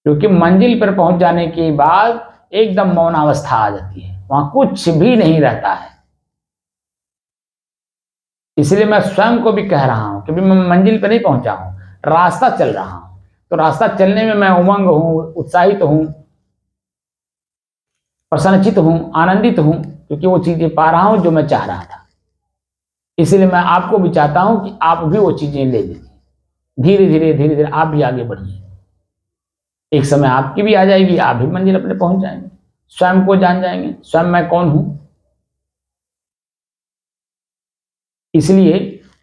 क्योंकि मंजिल पर पहुंच जाने के बाद एकदम मौन अवस्था आ जाती है, वहां कुछ भी नहीं रहता है। इसलिए मैं स्वयं को भी कह रहा हूं कि मैं मंजिल पर नहीं पहुंचा हूं, रास्ता चल रहा हूं, तो रास्ता चलने में मैं उमंग हूं, उत्साहित हूं, प्रसन्नचित हूं, आनंदित हूं, क्योंकि वो चीजें पा रहा हूं जो मैं चाह रहा था। इसलिए मैं आपको भी चाहता हूं कि आप भी वो चीजें ले लीजिए, धीरे धीरे आप भी आगे बढ़िए। एक समय आपकी भी आ जाएगी, आप भी मंजिल अपने पहुंच जाएंगे, स्वयं को जान जाएंगे, स्वयं मैं कौन हूं। इसलिए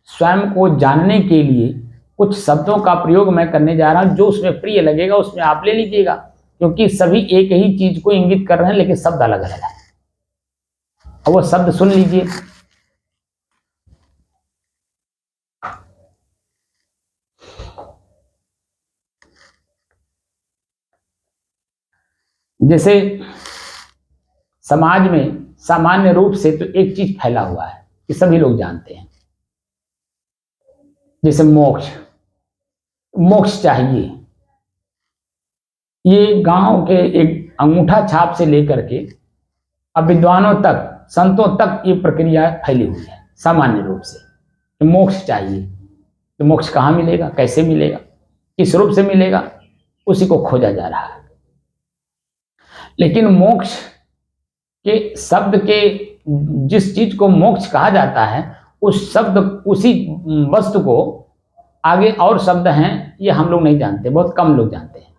स्वयं को जानने के लिए कुछ शब्दों का प्रयोग मैं करने जा रहा हूं, जो उसमें प्रिय लगेगा उसमें आप ले लीजिएगा, क्योंकि सभी एक ही चीज को इंगित कर रहे हैं, लेकिन शब्द अलग अलग है। और वो शब्द सुन लीजिए। जैसे समाज में सामान्य रूप से तो एक चीज फैला हुआ है कि सभी लोग जानते हैं, जैसे मोक्ष, मोक्ष चाहिए। ये गांव के एक अंगूठा छाप से लेकर के अब विद्वानों तक, संतों तक ये प्रक्रिया फैली हुई है सामान्य रूप से कि मोक्ष चाहिए। तो मोक्ष कहाँ मिलेगा, कैसे मिलेगा, किस रूप से मिलेगा, उसी को खोजा जा रहा है। लेकिन मोक्ष के शब्द के, जिस चीज को मोक्ष कहा जाता है, उस शब्द, उसी वस्तु को आगे और शब्द हैं, ये हम लोग नहीं जानते, बहुत कम लोग जानते हैं।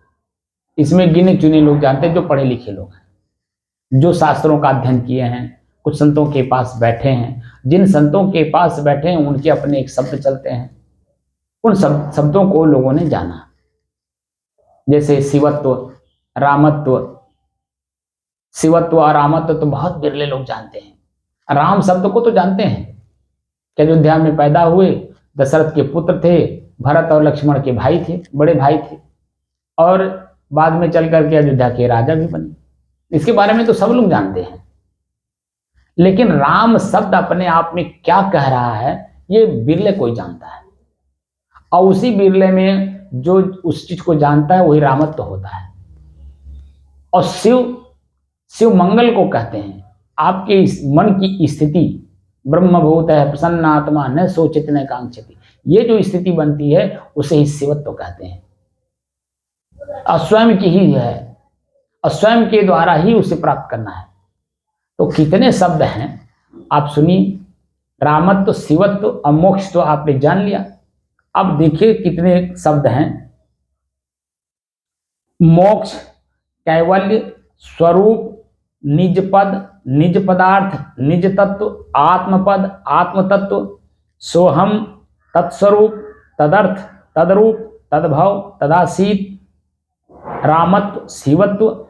इसमें गिने चुने लोग जानते हैं, जो पढ़े लिखे लोग हैं, जो शास्त्रों का अध्ययन किए हैं, कुछ संतों के पास बैठे हैं। जिन संतों के पास बैठे हैं उनके अपने एक शब्द चलते हैं, उन शब्दों को लोगों ने जाना। जैसे शिवत्व, रामत्व। शिवत्व और रामत्व तो बहुत बिरले लोग जानते हैं। राम शब्द को तो जानते हैं कि अयोध्या में पैदा हुए, दशरथ के पुत्र थे, भरत और लक्ष्मण के भाई थे, बड़े भाई थे, और बाद में चल करके अयोध्या के राजा भी बने। इसके बारे में तो सब लोग जानते हैं। लेकिन राम शब्द अपने आप में क्या कह रहा है, ये बिरले कोई जानता है, और उसी बिरले में जो उस चीज को जानता है वही रामत्व होता है। और शिव मंगल को कहते हैं, आपके इस मन की स्थिति, ब्रह्मभूत है प्रसन्नात्मा न सोचित न कांक्षति, ये जो स्थिति बनती है उसे ही शिवत्व कहते हैं, और स्वयं की ही है, और स्वयं के द्वारा ही उसे प्राप्त करना है। तो कितने शब्द हैं आप सुनिए। रामत्व, शिवत्व और मोक्ष तो आपने जान लिया। अब देखिए कितने शब्द हैं। मोक्ष, कैवल्य, स्वरूप, निज पद, निज पदार्थ, निज तत्व, आत्मपद, आत्मतत्व, सोहम, तत्स्वरूप, तदर्थ, तदरूप, तद्भव, तदासीत, रामत्व, शिवत्व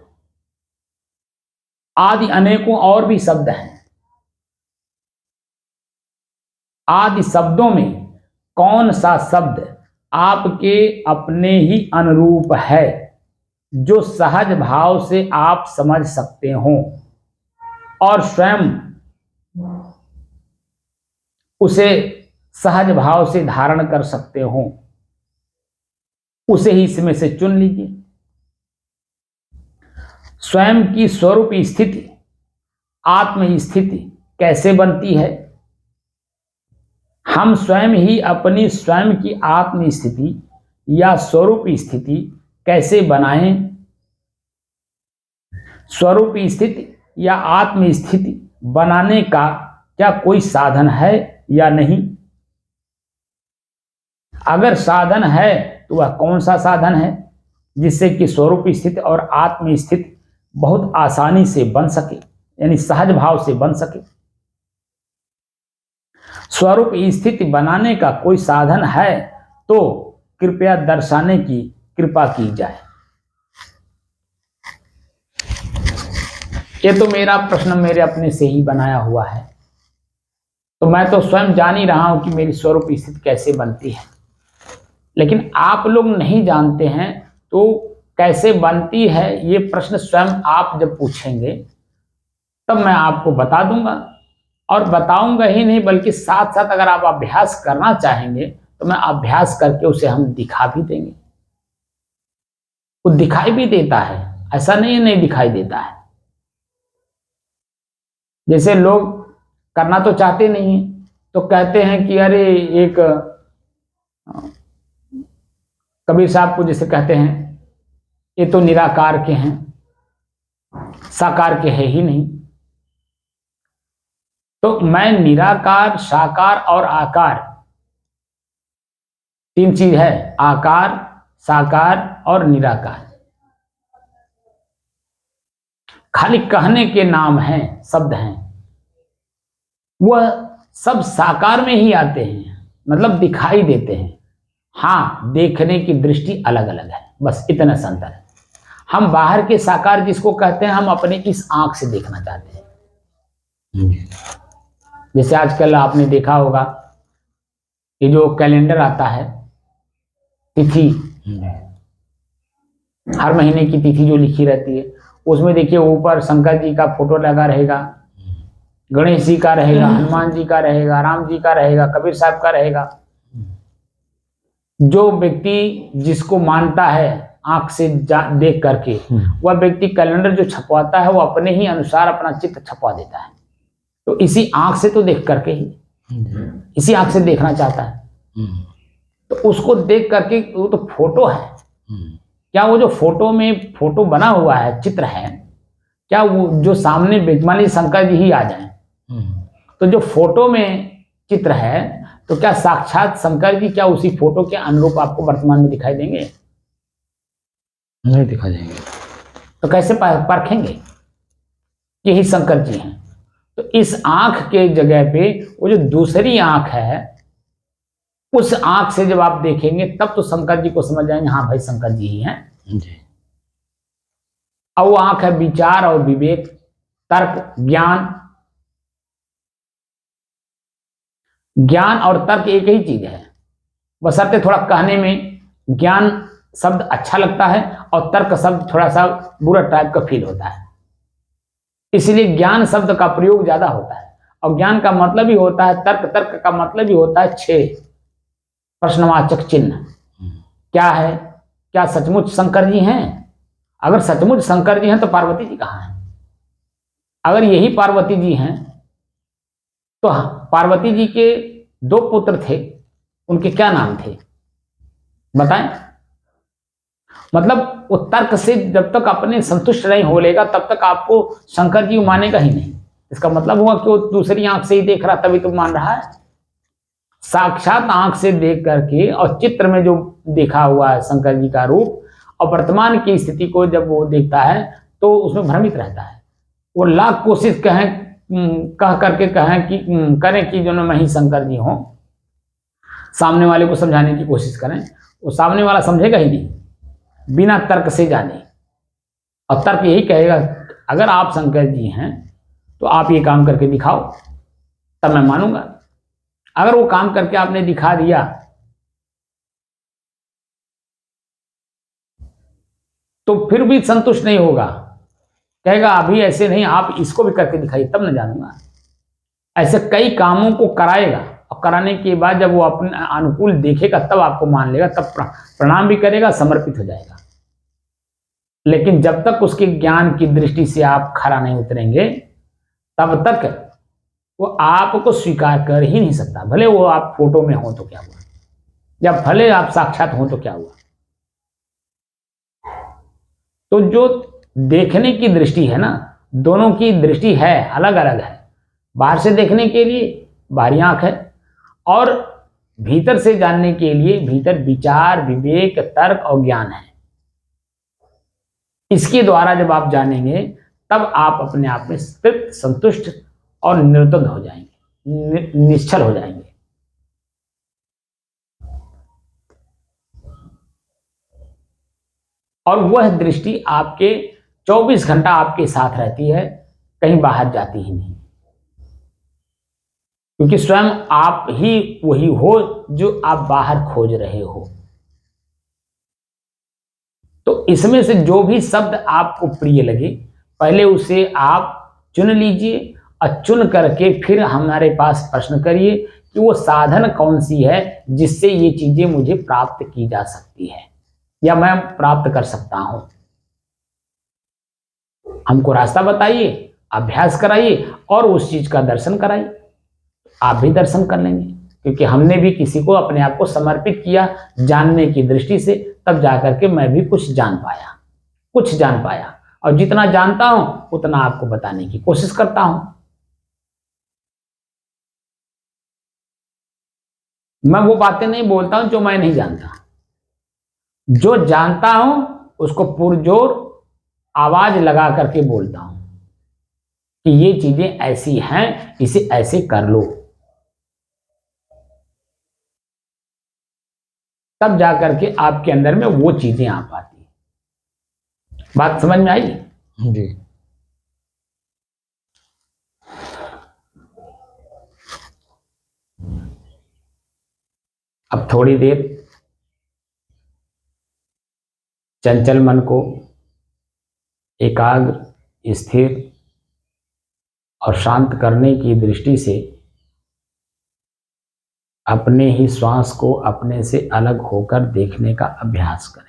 आदि अनेकों और भी शब्द हैं। आदि शब्दों में कौन सा शब्द आपके अपने ही अनुरूप है, जो सहज भाव से आप समझ सकते हो और स्वयं उसे सहज भाव से धारण कर सकते हो, उसे ही इसमें से चुन लीजिए। स्वयं की स्वरूप स्थिति, आत्म स्थिति कैसे बनती है, हम स्वयं ही अपनी स्वयं की आत्म स्थिति या स्वरूप स्थिति कैसे बनाएं? स्वरूप स्थिति या आत्म स्थिति बनाने का क्या कोई साधन है या नहीं? अगर साधन है तो वह कौन सा साधन है जिससे कि स्वरूप स्थिति और आत्म स्थिति बहुत आसानी से बन सके, यानी सहज भाव से बन सके? स्वरूप स्थिति बनाने का कोई साधन है तो कृपया दर्शाने की कृपा की जाए। ये तो मेरा प्रश्न मेरे अपने से ही बनाया हुआ है, तो मैं तो स्वयं जान ही रहा हूं कि मेरी स्वरूप स्थिति कैसे बनती है, लेकिन आप लोग नहीं जानते हैं तो कैसे बनती है ये प्रश्न स्वयं आप जब पूछेंगे तब मैं आपको बता दूंगा। और बताऊंगा ही नहीं बल्कि साथ साथ अगर आप अभ्यास करना चाहेंगे तो मैं अभ्यास करके उसे हम दिखा भी देंगे। वो दिखाई भी देता है, ऐसा नहीं दिखाई देता है। जैसे लोग करना तो चाहते नहीं तो कहते हैं कि अरे एक कबीर साहब को जैसे कहते हैं ये तो निराकार के हैं, साकार के है ही नहीं। तो मैं निराकार, साकार और आकार, तीन चीज है, आकार, साकार और निराकार। खाली कहने के नाम हैं, शब्द हैं, वह सब साकार में ही आते हैं, मतलब दिखाई देते हैं। हाँ, देखने की दृष्टि अलग अलग है, बस इतना सा अंतर है। हम बाहर के साकार जिसको कहते हैं हम अपने इस आंख से देखना चाहते हैं। जैसे आजकल आपने देखा होगा ये जो कैलेंडर आता है, तिथि, हर महीने की तिथि जो लिखी रहती है उसमें देखिए ऊपर शंकर जी का फोटो लगा रहेगा, गणेश जी का रहेगा, हनुमान जी का रहेगा, राम जी का रहेगा, कबीर साहब का रहेगा। जो व्यक्ति जिसको मानता है आंख से देख करके, वह व्यक्ति कैलेंडर जो छपवाता है वो अपने ही अनुसार अपना चित्र छपवा देता है। तो इसी आंख से तो देख करके ही, इसी आंख से देखना चाहता है। तो उसको देख करके वो तो फोटो है, क्या वो जो फोटो में फोटो बना हुआ है, चित्र है, क्या वो जो सामने मान शंकर जी ही आ जाए तो जो फोटो में चित्र है तो क्या साक्षात शंकर जी क्या उसी फोटो के अनुरूप आपको वर्तमान में दिखाई देंगे? नहीं दिखाई देंगे। तो कैसे परखेंगे कि यही शंकर जी हैं? तो इस आंख के जगह पे वो जो दूसरी आंख है, उस आंख से जब आप देखेंगे तब तो शंकर जी को समझ जाएंगे, हाँ भाई शंकर जी ही हैं। अब वो आंख है विचार और विवेक, तर्क, ज्ञान। ज्ञान और तर्क एक ही चीज है, बशर्ते थोड़ा कहने में ज्ञान शब्द अच्छा लगता है और तर्क शब्द थोड़ा सा बुरा टाइप का फील होता है, इसलिए ज्ञान शब्द का प्रयोग ज्यादा होता है। और ज्ञान का मतलब ही होता है तर्क, तर्क का मतलब ही होता है 6 प्रश्नवाचक चिन्ह। क्या है? क्या सचमुच शंकर जी हैं? अगर सचमुच शंकर जी हैं तो पार्वती जी कहाँ हैं? अगर यही पार्वती जी हैं तो पार्वती जी के 2 पुत्र थे, उनके क्या नाम थे बताएं? मतलब वो तर्क से जब तक अपने संतुष्ट नहीं हो लेगा तब तक आपको शंकर जी मानेगा ही नहीं। इसका मतलब हुआ कि वो दूसरी आंख से ही देख रहा तभी तो मान रहा है। साक्षात आंख से देख करके और चित्र में जो देखा हुआ है शंकर जी का रूप और वर्तमान की स्थिति को जब वो देखता है तो उसमें भ्रमित रहता है। वो लाख कोशिश कह करके कहें कि करें कि जो मैं ही शंकर जी हूं, सामने वाले को समझाने की कोशिश करें, वो सामने वाला समझेगा ही नहीं बिना तर्क से जाने। और तर्क यही कहेगा अगर आप शंकर जी हैं तो आप ये काम करके दिखाओ तब मैं मानूंगा। अगर वो काम करके आपने दिखा दिया तो फिर भी संतुष्ट नहीं होगा, कहेगा अभी ऐसे नहीं, आप इसको भी करके दिखाइए तब न जानूंगा। ऐसे कई कामों को कराएगा और कराने के बाद जब वो अपने अनुकूल देखेगा तब आपको मान लेगा, तब प्रणाम भी करेगा, समर्पित हो जाएगा। लेकिन जब तक उसके ज्ञान की दृष्टि से आप खरा नहीं उतरेंगे तब तक वो आपको स्वीकार कर ही नहीं सकता, भले वो आप फोटो में हो तो क्या हुआ, या भले आप साक्षात हो तो क्या हुआ। तो जो देखने की दृष्टि है ना, दोनों की दृष्टि है, अलग अलग है। बाहर से देखने के लिए बाहरी आंख है, और भीतर से जानने के लिए भीतर विचार, विवेक, तर्क और ज्ञान है। इसके द्वारा जब आप जानेंगे तब आप अपने आप में तृप्त, संतुष्ट और निर्तुद हो जाएंगे, निश्चल हो जाएंगे। और वह दृष्टि आपके 24 घंटा आपके साथ रहती है, कहीं बाहर जाती ही नहीं, क्योंकि स्वयं आप ही वही हो जो आप बाहर खोज रहे हो। तो इसमें से जो भी शब्द आपको प्रिय लगे, पहले उसे आप चुन लीजिए, और चुन करके फिर हमारे पास प्रश्न करिए कि वो साधन कौन सी है जिससे ये चीजें मुझे प्राप्त की जा सकती है, या मैं प्राप्त कर सकता हूं। हमको रास्ता बताइए, अभ्यास कराइए, और उस चीज का दर्शन कराइए, आप भी दर्शन कर लेंगे। क्योंकि हमने भी किसी को अपने आप को समर्पित किया जानने की दृष्टि से, तब जाकर के मैं भी कुछ जान पाया, कुछ जान पाया। और जितना जानता हूं उतना आपको बताने की कोशिश करता हूं। मैं वो बातें नहीं बोलता हूं जो मैं नहीं जानता, जो जानता हूं उसको पुरजोर आवाज लगा करके बोलता हूं कि ये चीजें ऐसी हैं, इसे ऐसे कर लो। तब जाकर के आपके अंदर में वो चीजें आ पाती हैं। बात समझ में आई? जी। अब थोड़ी देर चंचल मन को एकाग्र, स्थिर और शांत करने की दृष्टि से अपने ही श्वास को अपने से अलग होकर देखने का अभ्यास करें।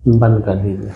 बंद कर दीजिए।